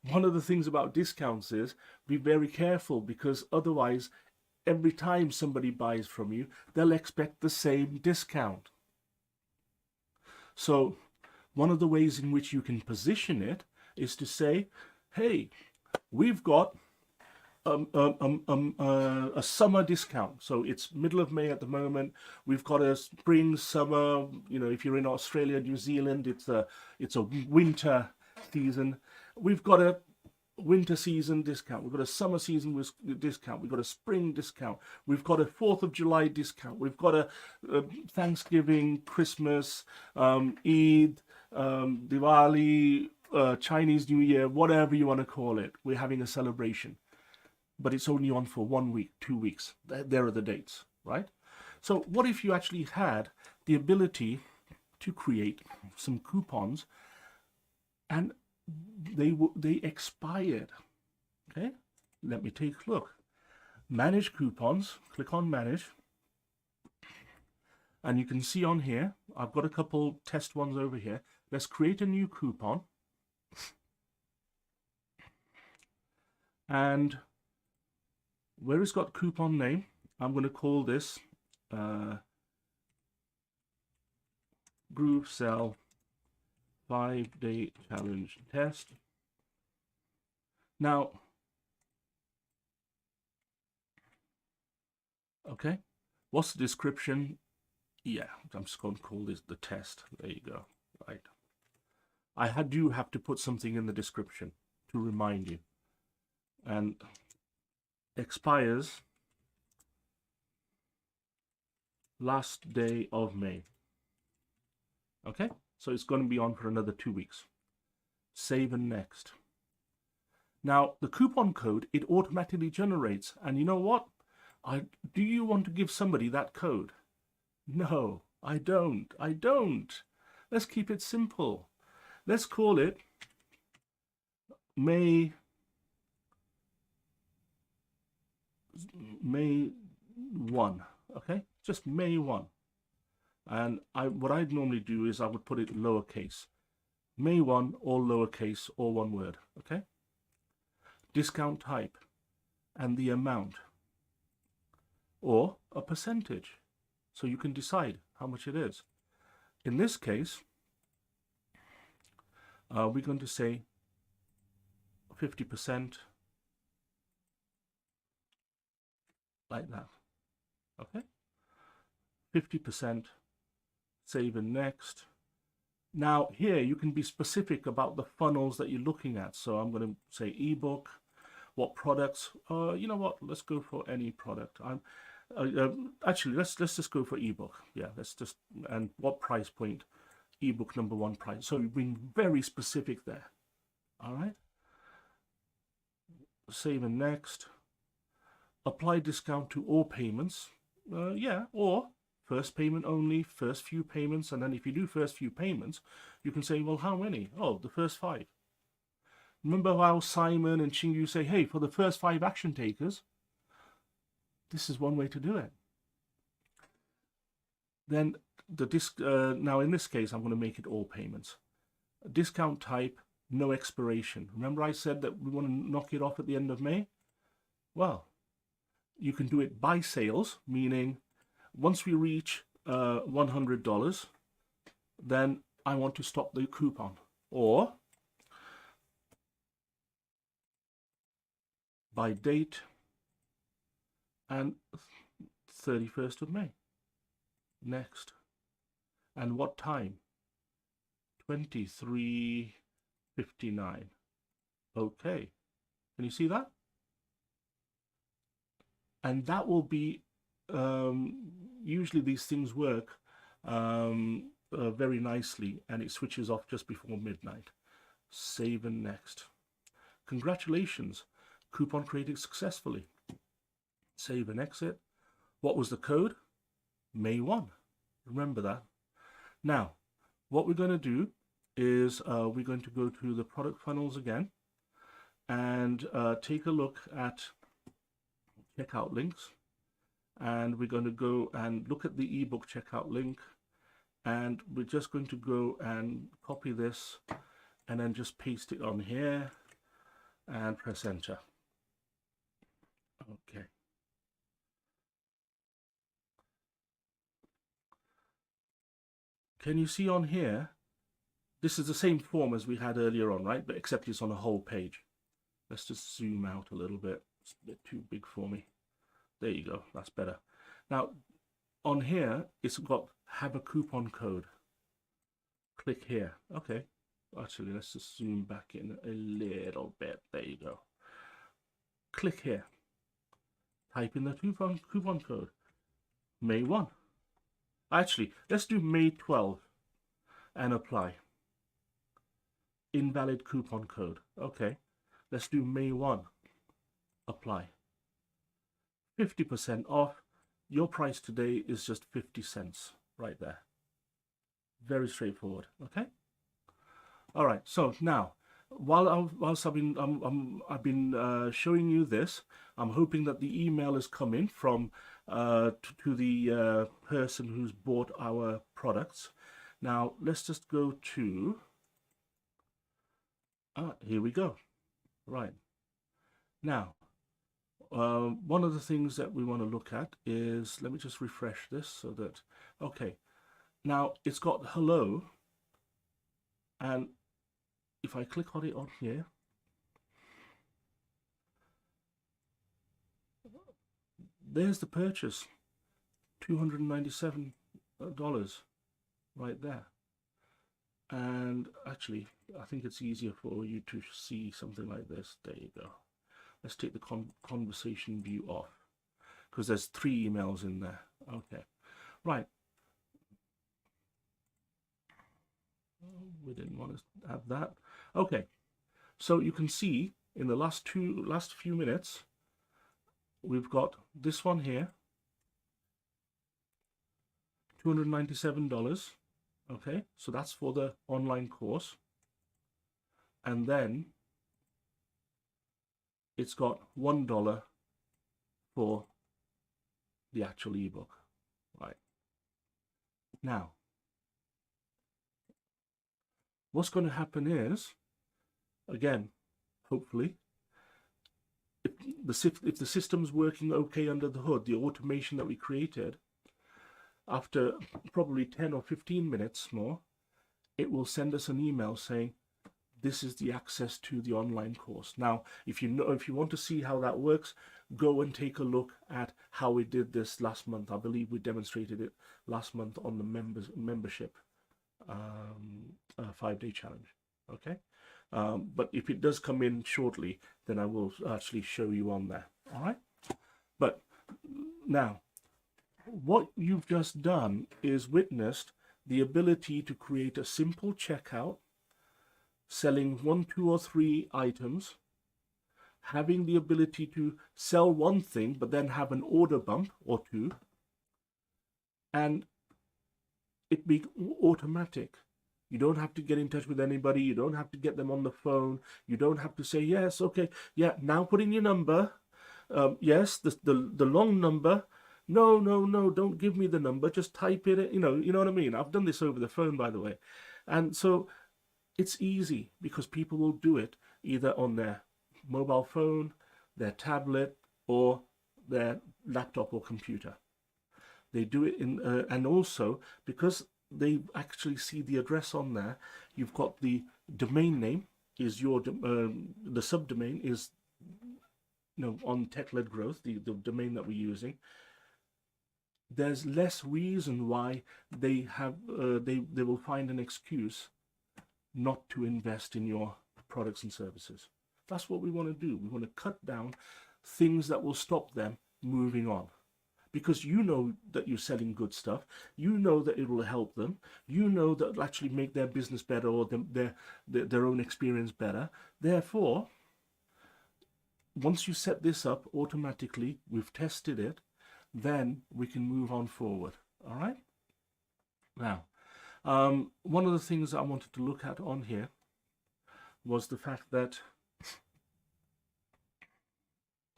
[SPEAKER 4] one of the things about discounts is be very careful, because otherwise, every time somebody buys from you, they'll expect the same discount. So one of the ways in which you can position it is to say, hey, we've got a summer discount. So it's middle of May at the moment. We've got a spring, summer. You know, if you're in Australia, New Zealand, it's a winter season. We've got a winter season discount. We've got a summer season discount. We've got a spring discount. We've got a 4th of July discount. We've got a Thanksgiving, Christmas, Eid, Diwali, Chinese New Year, whatever you want to call it. We're having a celebration. But it's only on for 1 week, 2 weeks. There are the dates, right? So what if you actually had the ability to create some coupons, and they expired? Okay, let me take a look. Manage coupons, click on manage. And you can see on here, I've got a couple test ones over here. Let's create a new coupon. And where it's got coupon name, I'm going to call this GrooveAsia 5-day challenge test. Now, okay, what's the description? Yeah, I'm just going to call this the test. There you go. Right. I do have to put something in the description to remind you. And expires last day of May. Okay, so it's going to be on for another 2 weeks. Save and next. Now the coupon code, it automatically generates, and you know what? Do you want to give somebody that code? No, I don't. Let's keep it simple. Let's call it May 1, okay? Just May 1. And what I'd normally do is I would put it lowercase. May 1, all lowercase, all one word, okay? Discount type and the amount, or a percentage. So you can decide how much it is. In this case, we're going to say 50%. Like that, okay? 50%, save and next. Now here you can be specific about the funnels that you're looking at. So I'm going to say ebook, what products, you know what, let's go for any product. Actually, let's just go for ebook. Yeah, let's just, and what price point? Ebook #1 price. So you're being very specific there. All right, save and next. Apply discount to all payments. Yeah, or first payment only, first few payments. And then if you do first few payments, you can say, well, how many? Oh, the first 5. Remember how Simon and Chingu say, hey, for the first 5 action takers, this is one way to do it. Then now in this case, I'm going to make it all payments. Discount type, no expiration. Remember I said that we want to knock it off at the end of May? Well, you can do it by sales, meaning once we reach $100, then I want to stop the coupon. Or by date and 31st of May. Next. And what time? 23:59. Okay. Can you see that? And that will be, usually these things work very nicely, and it switches off just before midnight. Save and next. Congratulations, coupon created successfully. Save and exit. What was the code? May 1. Remember that. Now, what we're going to do is we're going to go to the product funnels again and take a look at checkout links, and we're going to go and look at the ebook checkout link, and we're just going to go and copy this and then just paste it on here and press enter. Okay. Can you see on here, this is the same form as we had earlier on, right? But except it's on a whole page. Let's just zoom out a little bit. It's a bit too big for me. There you go, that's better. Now, on here, it's got have a coupon code. Click here. Okay, actually, let's just zoom back in a little bit. There you go. Click here. Type in the coupon code. May 1. Actually, let's do May 12 and apply. Invalid coupon code. Okay, let's do May 1. Apply. 50% off. Your price today is just 50 cents right there. Very straightforward. Okay. All right. So now, whilst I've been showing you this, I'm hoping that the email has come in from to the person who's bought our products. Now let's just go to. Here we go. Right. Now, one of the things that we want to look at is, let me just refresh this so that, okay. Now it's got hello, and if I click on it on here, there's the purchase, $297 right there. And actually, I think it's easier for you to see something like this. There you go. Let's take the conversation view off, because there's 3 emails in there. Okay, right. We didn't want to have that. Okay, so you can see in the last few minutes, we've got this one here, $297. Okay, so that's for the online course, and then it's got $1 for the actual ebook. Right now, what's going to happen is, again, hopefully, if the system's working okay under the hood, the automation that we created, after probably 10 or 15 minutes more, it will send us an email saying, this is the access to the online course. Now, if you want to see how that works, go and take a look at how we did this last month. I believe we demonstrated it last month on the membership 5-day challenge. Okay, but if it does come in shortly, then I will actually show you on there. All right, but now what you've just done is witnessed the ability to create a simple checkout, selling 1, 2, or 3 items, having the ability to sell one thing but then have an order bump or 2, and it be automatic. You don't have to get in touch with anybody. You don't have to get them on the phone. You don't have to say, yes, okay, yeah, now put in your number. Yes, the long number. No, don't give me the number. Just type it. You know what I mean? I've done this over the phone, by the way. And so it's easy because people will do it either on their mobile phone, their tablet, or their laptop or computer. They do it in, and also because they actually see the address on there, you've got the domain name is your, the subdomain is, on tech-led growth, the domain that we're using. There's less reason why they have, they will find an excuse not to invest in your products and services. That's what we want to do. We want to cut down things that will stop them moving on. Because you know that you're selling good stuff, you know that it will help them, you know that it'll actually make their business better or their own experience better. Therefore, once you set this up automatically, we've tested it, then we can move on forward. All right? Now, one of the things I wanted to look at on here was the fact that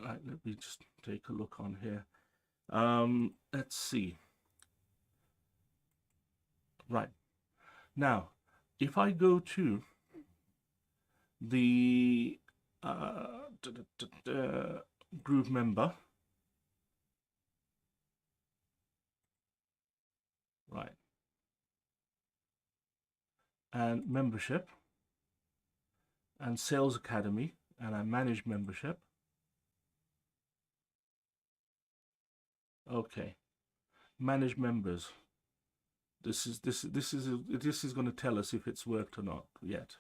[SPEAKER 4] Right, let me just take a look on here. Let's see. Right. Now, if I go to the Groove member, right, and membership and Sales Academy, and I manage membership. Okay, manage members. This is going to tell us if it's worked or not yet.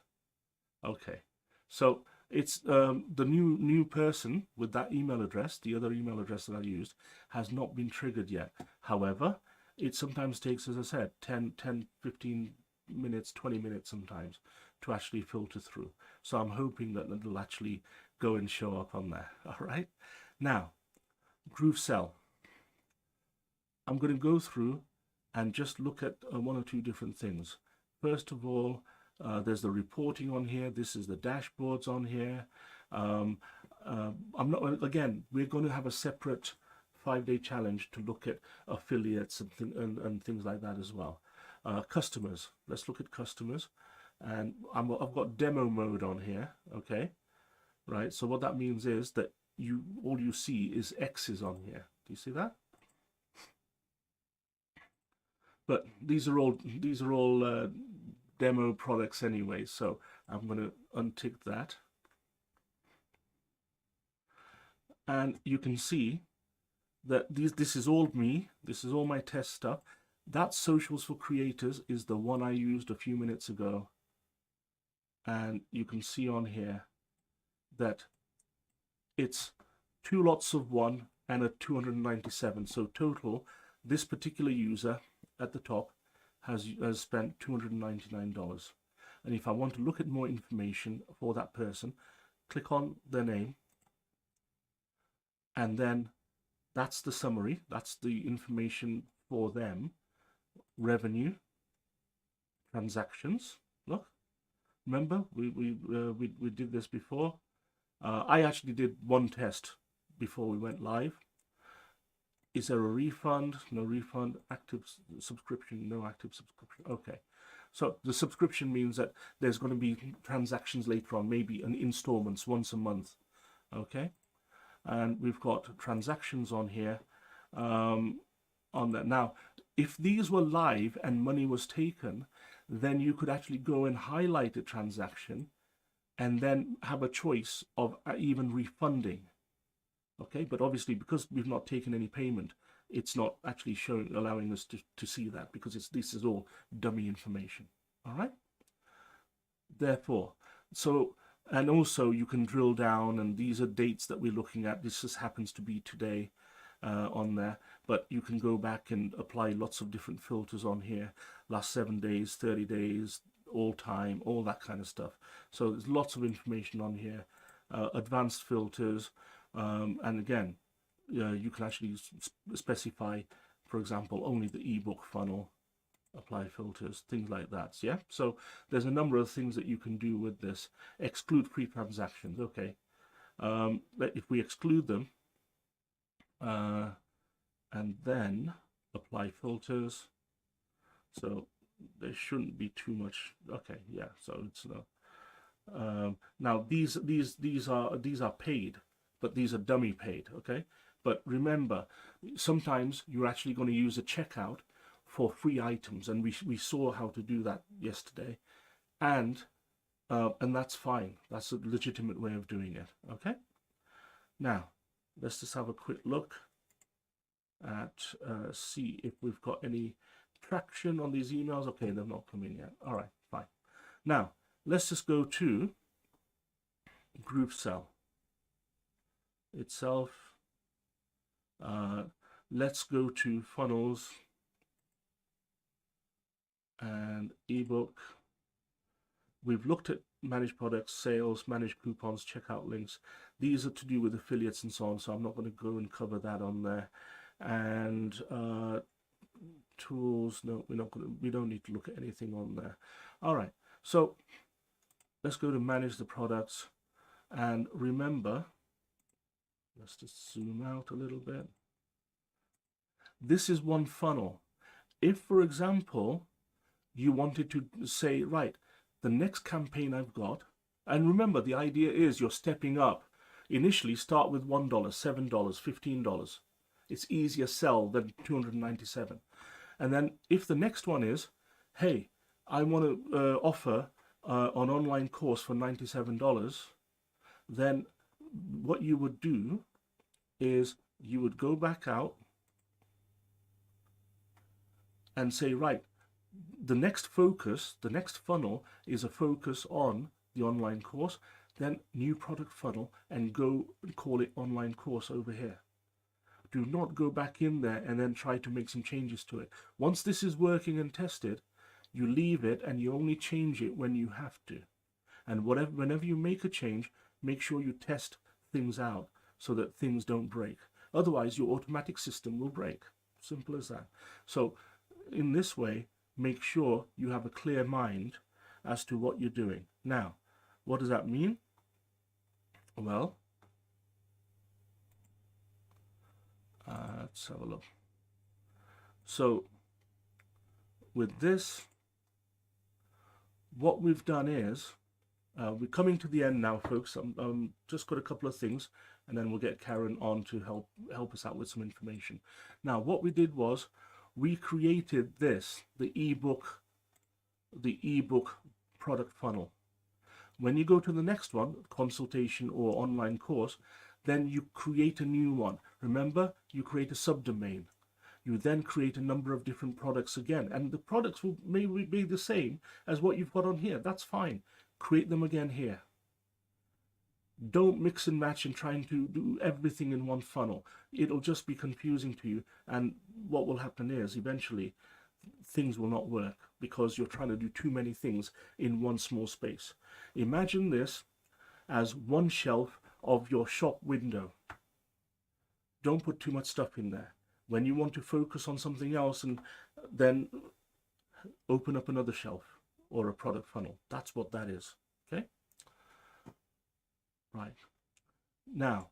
[SPEAKER 4] Okay, so it's the new person with that email address, the other email address that I used, has not been triggered yet. However, it sometimes takes, as I said, 10, 15 minutes, 20 minutes sometimes to actually filter through. So I'm hoping that it'll actually go and show up on there. All right. Now, GrooveSell. I'm going to go through and just look at one or two different things. First of all, there's the reporting on here. This is the dashboards on here. I'm not, again, we're going to have a separate 5-day challenge to look at affiliates and things like that as well. Customers, let's look at customers. And I've got demo mode on here, okay? Right, so what that means is that all you see is X's on here. Do you see that? But these are all demo products anyway, so I'm going to untick that. And you can see that this is all me. This is all my test stuff. That Socials for Creators is the one I used a few minutes ago. And you can see on here that it's 2 lots of 1 and a 297. So total, this particular user at the top has spent $299. And if I want to look at more information for that person, click on their name, and then that's the summary. That's the information for them. Revenue, transactions. Look, remember we did this before. I actually did one test before we went live. Is there a refund? No refund. Active subscription? No active subscription. Okay. So the subscription means that there's going to be transactions later on, maybe an installments once a month. Okay. And we've got transactions on here on that. Now, if these were live and money was taken, then you could actually go and highlight a transaction and then have a choice of even refunding. Okay, but obviously because we've not taken any payment, it's not actually allowing us to see that, because this is all dummy information. All right. Therefore, so, and also you can drill down, and these are dates that we're looking at. This just happens to be today on there, but you can go back and apply lots of different filters on here. Last 7 days, 30 days, all time, all that kind of stuff. So there's lots of information on here. Advanced filters. And again, you can actually specify, for example, only the ebook funnel, apply filters, things like that. Yeah, so there's a number of things that you can do with this. Exclude free transactions. Okay, if we exclude them and then apply filters, so there shouldn't be too much. Okay, yeah, so it's now these are paid, but these are dummy paid. Okay, but remember, sometimes you're actually going to use a checkout for free items, and we saw how to do that yesterday, and that's fine. That's a legitimate way of doing it. Okay, now let's just have a quick look at see if we've got any traction on these emails. Okay, they've not come in yet. All right, fine. Now let's just go to GrooveSell itself. Let's go to funnels and ebook. We've looked at managed products, sales, managed coupons, checkout links. These are to do with affiliates and so on, so I'm not going to go and cover that on there. And tools, no, we don't need to look at anything on there. All right, so let's go to manage the products, and remember Let's just zoom out a little bit. This is one funnel. If, for example, you wanted to say, right, the next campaign I've got, and remember, the idea is you're stepping up. Initially, start with $1, $7, $15. It's easier sell than 297. And then if the next one is, hey, I want to offer an online course for $97, then what you would do is you would go back out and say, right, the next focus, the next funnel is a focus on the online course, then new product funnel, and go and call it online course over here. Do not go back in there and then try to make some changes to it. Once this is working and tested, you leave it and you only change it when you have to. And whenever you make a change, make sure you test things out so that things don't break. Otherwise, your automatic system will break. Simple as that. So in this way, make sure you have a clear mind as to what you're doing. Now, what does that mean? Well, let's have a look. So with this, what we've done is, we're coming to the end now, folks. I'm just got a couple of things, and then we'll get Karen on to help us out with some information. Now, what we did was we created this, the ebook product funnel. When you go to the next one, consultation or online course, then you create a new one. Remember, you create a subdomain. You then create a number of different products again, and the products will maybe be the same as what you've got on here. That's fine. Create them again here. Don't mix and match and trying to do everything in one funnel. It'll just be confusing to you, and what will happen is eventually things will not work because you're trying to do too many things in one small space. Imagine this as one shelf of your shop window. Don't put too much stuff in there. When you want to focus on something else, and then open up another shelf or a product funnel. That's what that is. Okay? Right. Now,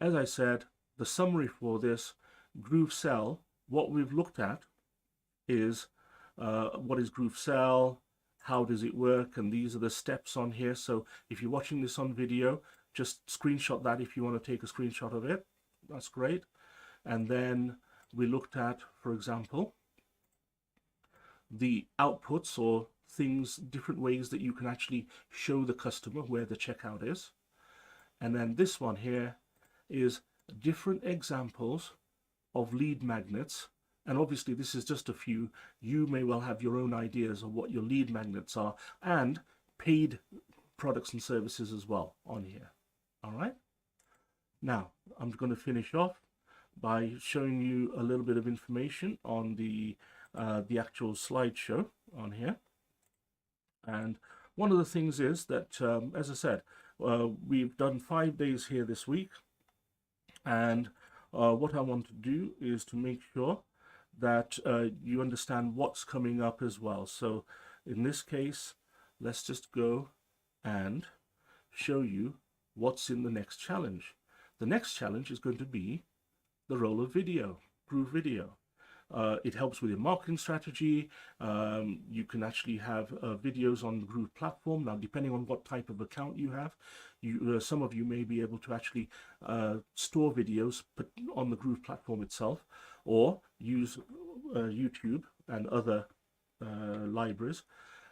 [SPEAKER 4] as I said, the summary for this GrooveSell, what we've looked at is what is GrooveSell, how does it work, and these are the steps on here. So if you're watching this on video, just screenshot that if you want to take a screenshot of it. That's great. And then we looked at, for example, the outputs or things, different ways that you can actually show the customer where the checkout is. And then this one here is different examples of lead magnets. And obviously this is just a few. You may well have your own ideas of what your lead magnets are, and paid products and services as well on here. All right. Now I'm going to finish off by showing you a little bit of information on the actual slideshow on here. And one of the things is that, as I said, we've done 5 days here this week, and what I want to do is to make sure that you understand what's coming up as well. So in this case, let's just go and show you what's in the next challenge. The next challenge is going to be the role of video, GrooveVideo. It helps with your marketing strategy. You can actually have videos on the Groove platform. Now, depending on what type of account you have, some of you may be able to actually store videos on the Groove platform itself, or use YouTube and other libraries.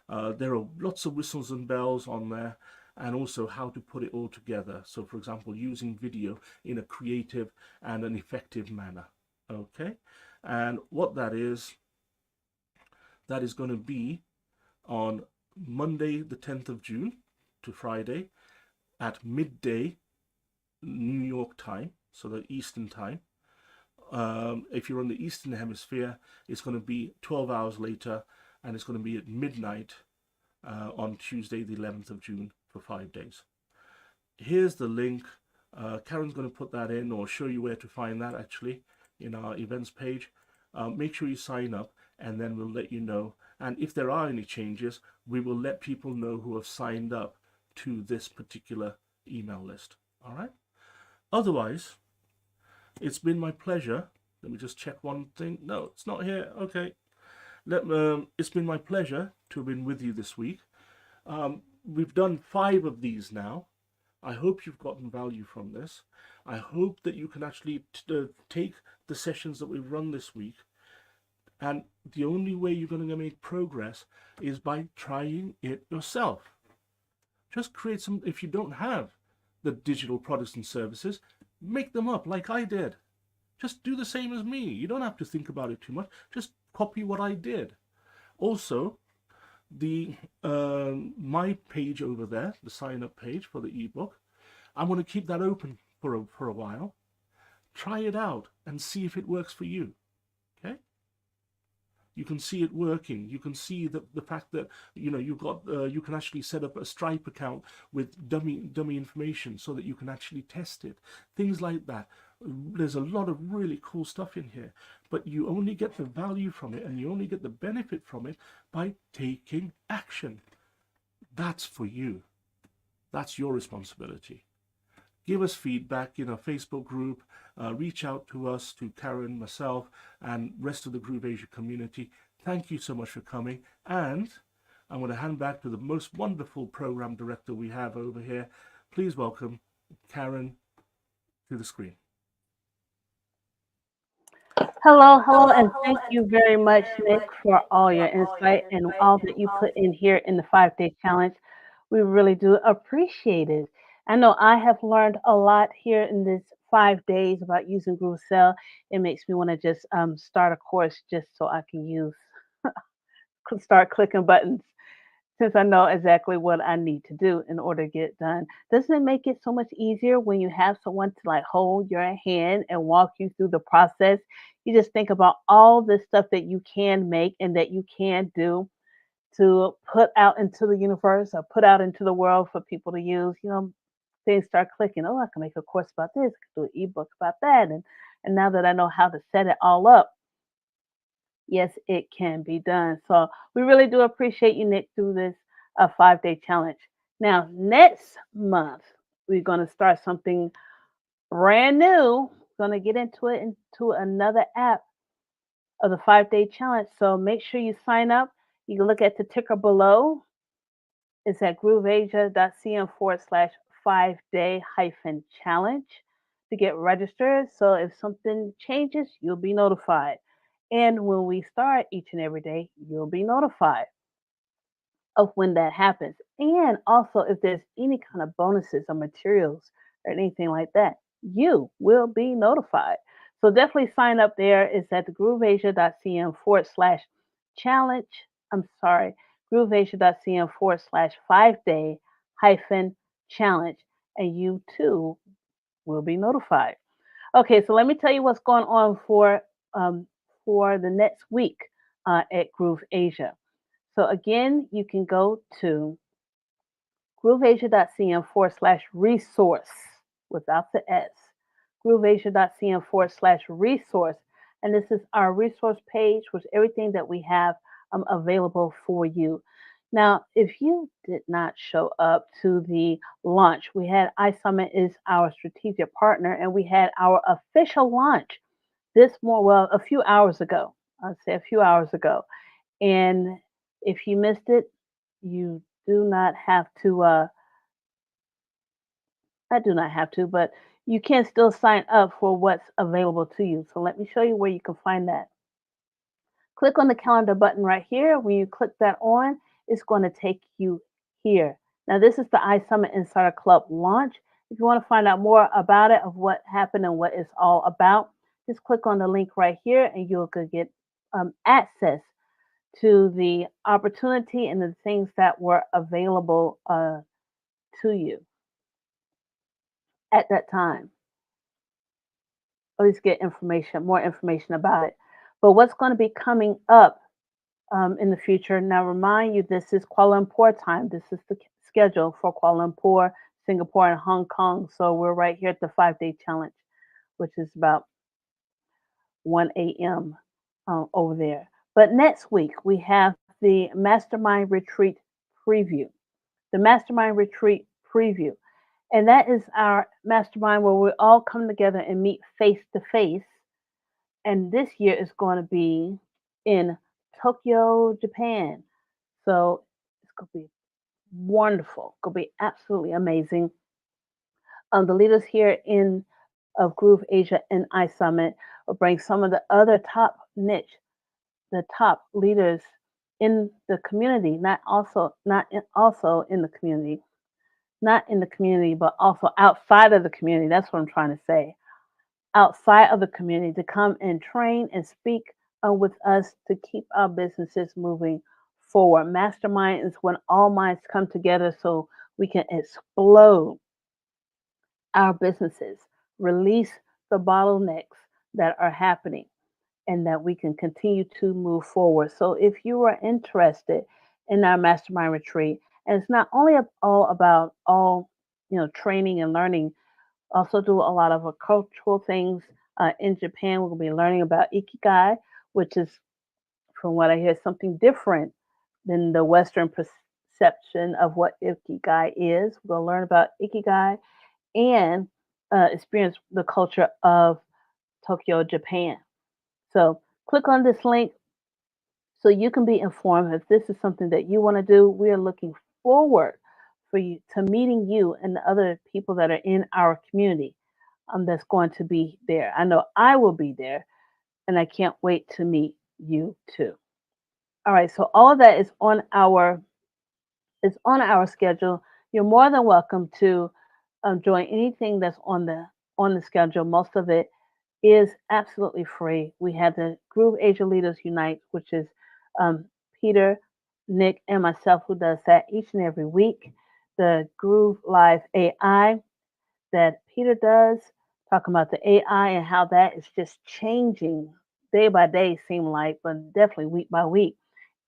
[SPEAKER 4] There are lots of whistles and bells on there, and also how to put it all together. So, for example, using video in a creative and an effective manner. Okay, and what that is going to be on Monday the 10th of June to Friday at midday New York time, so the Eastern time. If you're on the Eastern Hemisphere, it's going to be 12 hours later, and it's going to be at midnight on Tuesday the 11th of June for 5 days. Here's the link. Karen's going to put that in, or show you where to find that actually in our events page. Make sure you sign up, and then we'll let you know. And if there are any changes, we will let people know who have signed up to this particular email list. All right. Otherwise, it's been my pleasure. Let me just check one thing. No, it's not here. Okay. It's been my pleasure to have been with you this week. We've done 5 of these now. I hope you've gotten value from this. I hope that you can actually take the sessions that we've run this week, and the only way you're going to make progress is by trying it yourself. Just create some. If you don't have the digital products and services, make them up like I did. Just do the same as me. You don't have to think about it too much. Just copy what I did. Also, the my page over there, the sign up page for the ebook, I'm going to keep that open for a while. Try it out and see if it works for you. Okay? You can see it working. You can see the fact that you've got you can actually set up a Stripe account with dummy information so that you can actually test it. Things like that. There's a lot of really cool stuff in here, but you only get the value from it and you only get the benefit from it by taking action. That's for you. That's your responsibility. Give us feedback in our Facebook group. Reach out to us, to Karen, myself, and rest of the GrooveAsia community. Thank you so much for coming. And I'm going to hand back to the most wonderful program director we have over here. Please welcome Karen to the screen.
[SPEAKER 3] Hello, hello, and thank you very much, Nick, for all your insight and all that you put in here in the 5 day challenge. We really do appreciate it. I know I have learned a lot here in this 5 days about using GrooveCell. It makes me want to just start a course just so I can start clicking buttons since I know exactly what I need to do in order to get it done. Doesn't it make it so much easier when you have someone to like hold your hand and walk you through the process? You just think about all the stuff that you can make and that you can do to put out into the universe or put out into the world for people to use. Things start clicking. Oh, I can make a course about this, I can do an ebook about that. And now that I know how to set it all up, yes, it can be done. So we really do appreciate you, Nick, through this 5 day challenge. Now, next month, we're going to start something brand new. Going to get into another app of the 5 day challenge. So make sure you sign up. You can look at the ticker below. It's at grooveasia.cm/5 day challenge to get registered. So if something changes, you'll be notified. And when we start each and every day, you'll be notified of when that happens. And also, if there's any kind of bonuses or materials or anything like that, you will be notified. So definitely sign up there. It's at the grooveasia.cm/challenge. I'm sorry, grooveasia.cm/5 day challenge. And you too will be notified. Okay, so let me tell you what's going on for the next week at GrooveAsia. So again, you can go to grooveasia.cm/resource without the S. grooveasia.cm/resource. And this is our resource page with everything that we have available for you. Now, if you did not show up to the launch, we had iSummit is our strategic partner, and we had our official launch a few hours ago. I'd say a few hours ago. And if you missed it, you do not have to, I do not have to, but you can still sign up for what's available to you. So let me show you where you can find that. Click on the calendar button right here. When you click that on, it's going to take you here. Now, this is the iSummit Insider Club launch. If you want to find out more about it, of what happened and what it's all about, just click on the link right here and you'll get access to the opportunity and the things that were available to you at that time. Always get more information about it. But what's going to be coming up in the future? Now, remind you, this is Kuala Lumpur time. This is the schedule for Kuala Lumpur, Singapore, and Hong Kong. So we're right here at the 5 day challenge, which is about 1 a.m. Over there. But next week, we have the Mastermind Retreat preview. The Mastermind Retreat preview. And that is our mastermind where we all come together and meet face to face. And this year is going to be in Tokyo, Japan. So it's going to be wonderful. Going to be absolutely amazing. The leaders here in of Groove Asia and iSummit will bring some of the other top niche, the top leaders in the community, also in the community, not in the community, but also outside of the community. That's what I'm trying to say. Outside of the community to come and train and speak with us to keep our businesses moving forward. Mastermind is when all minds come together so we can explode our businesses, release the bottlenecks that are happening, and that we can continue to move forward. So if you are interested in our mastermind retreat, and it's not only all about training and learning, also do a lot of cultural things. In Japan, we'll be learning about ikigai, which is, from what I hear, something different than the Western perception of what ikigai is. We'll learn about ikigai and experience the culture of Tokyo, Japan. So click on this link so you can be informed if this is something that you want to do. We are looking forward for you to meeting you and the other people that are in our community that's going to be there. I know I will be there, and I can't wait to meet you too. All right, so all of that is on our schedule. You're more than welcome to join anything that's on the schedule. Most of it is absolutely free. We have the Groove Asia Leaders Unite, which is Peter, Nick, and myself who does that each and every week. The Groove Live AI that Peter does, talking about the AI and how that is just changing day by day, seem like, but definitely week by week.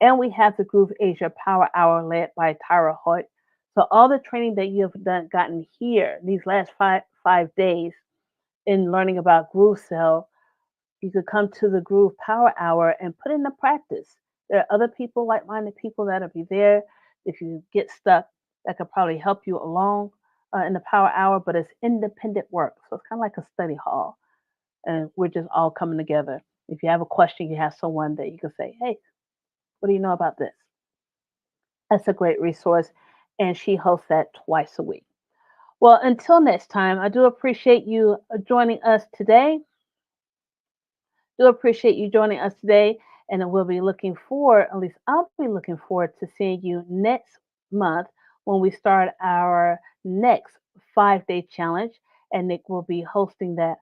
[SPEAKER 3] And we have the Groove Asia Power Hour led by Tyra Hoyt. So all the training that you have gotten here these last five days in learning about Groove Cell, you could come to the Groove Power Hour and put into practice. There are other people, like-minded people that'll be there. If you get stuck, that could probably help you along in the Power Hour, but it's independent work. So it's kind of like a study hall. And we're just all coming together. If you have a question, you have someone that you can say, hey, what do you know about this? That's a great resource. And she hosts that twice a week. Well, until next time, I do appreciate you joining us today. And we'll be looking forward, at least I'll be looking forward to seeing you next month when we start our next 5-day challenge. And Nick will be hosting that.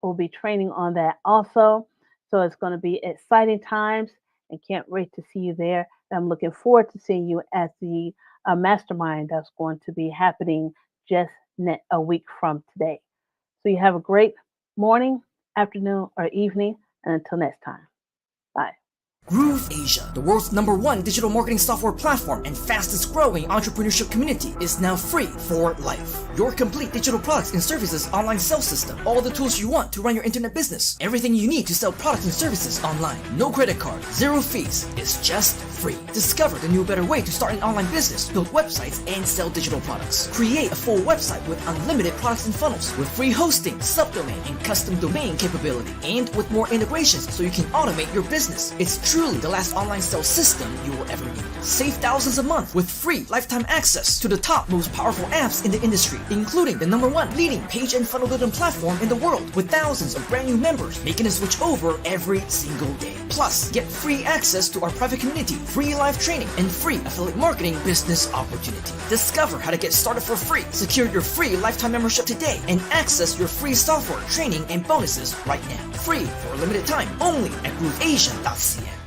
[SPEAKER 3] We'll be training on that also. So it's going to be exciting times and can't wait to see you there. And I'm looking forward to seeing you at the mastermind that's going to be happening just a week from today. So you have a great morning, afternoon, or evening. And until next time, bye.
[SPEAKER 5] GrooveAsia, the world's #1 digital marketing software platform and fastest growing entrepreneurship community, is now free for life. Your complete digital products and services online sales system, all the tools you want to run your internet business, everything you need to sell products and services online. No credit card, zero fees, it's just free. Discover the new better way to start an online business, build websites, and sell digital products. Create a full website with unlimited products and funnels, with free hosting, subdomain, and custom domain capability, and with more integrations so you can automate your business. It's truly the last online sales system you will ever need. Save thousands a month with free lifetime access to the top most powerful apps in the industry, including the #1 leading page and funnel building platform in the world, with thousands of brand new members making a switch over every single day. Plus, get free access to our private community, free live training, and free affiliate marketing business opportunity. Discover how to get started for free, secure your free lifetime membership today, and access your free software, training, and bonuses right now. Free for a limited time, only at GrooveAsia.cn.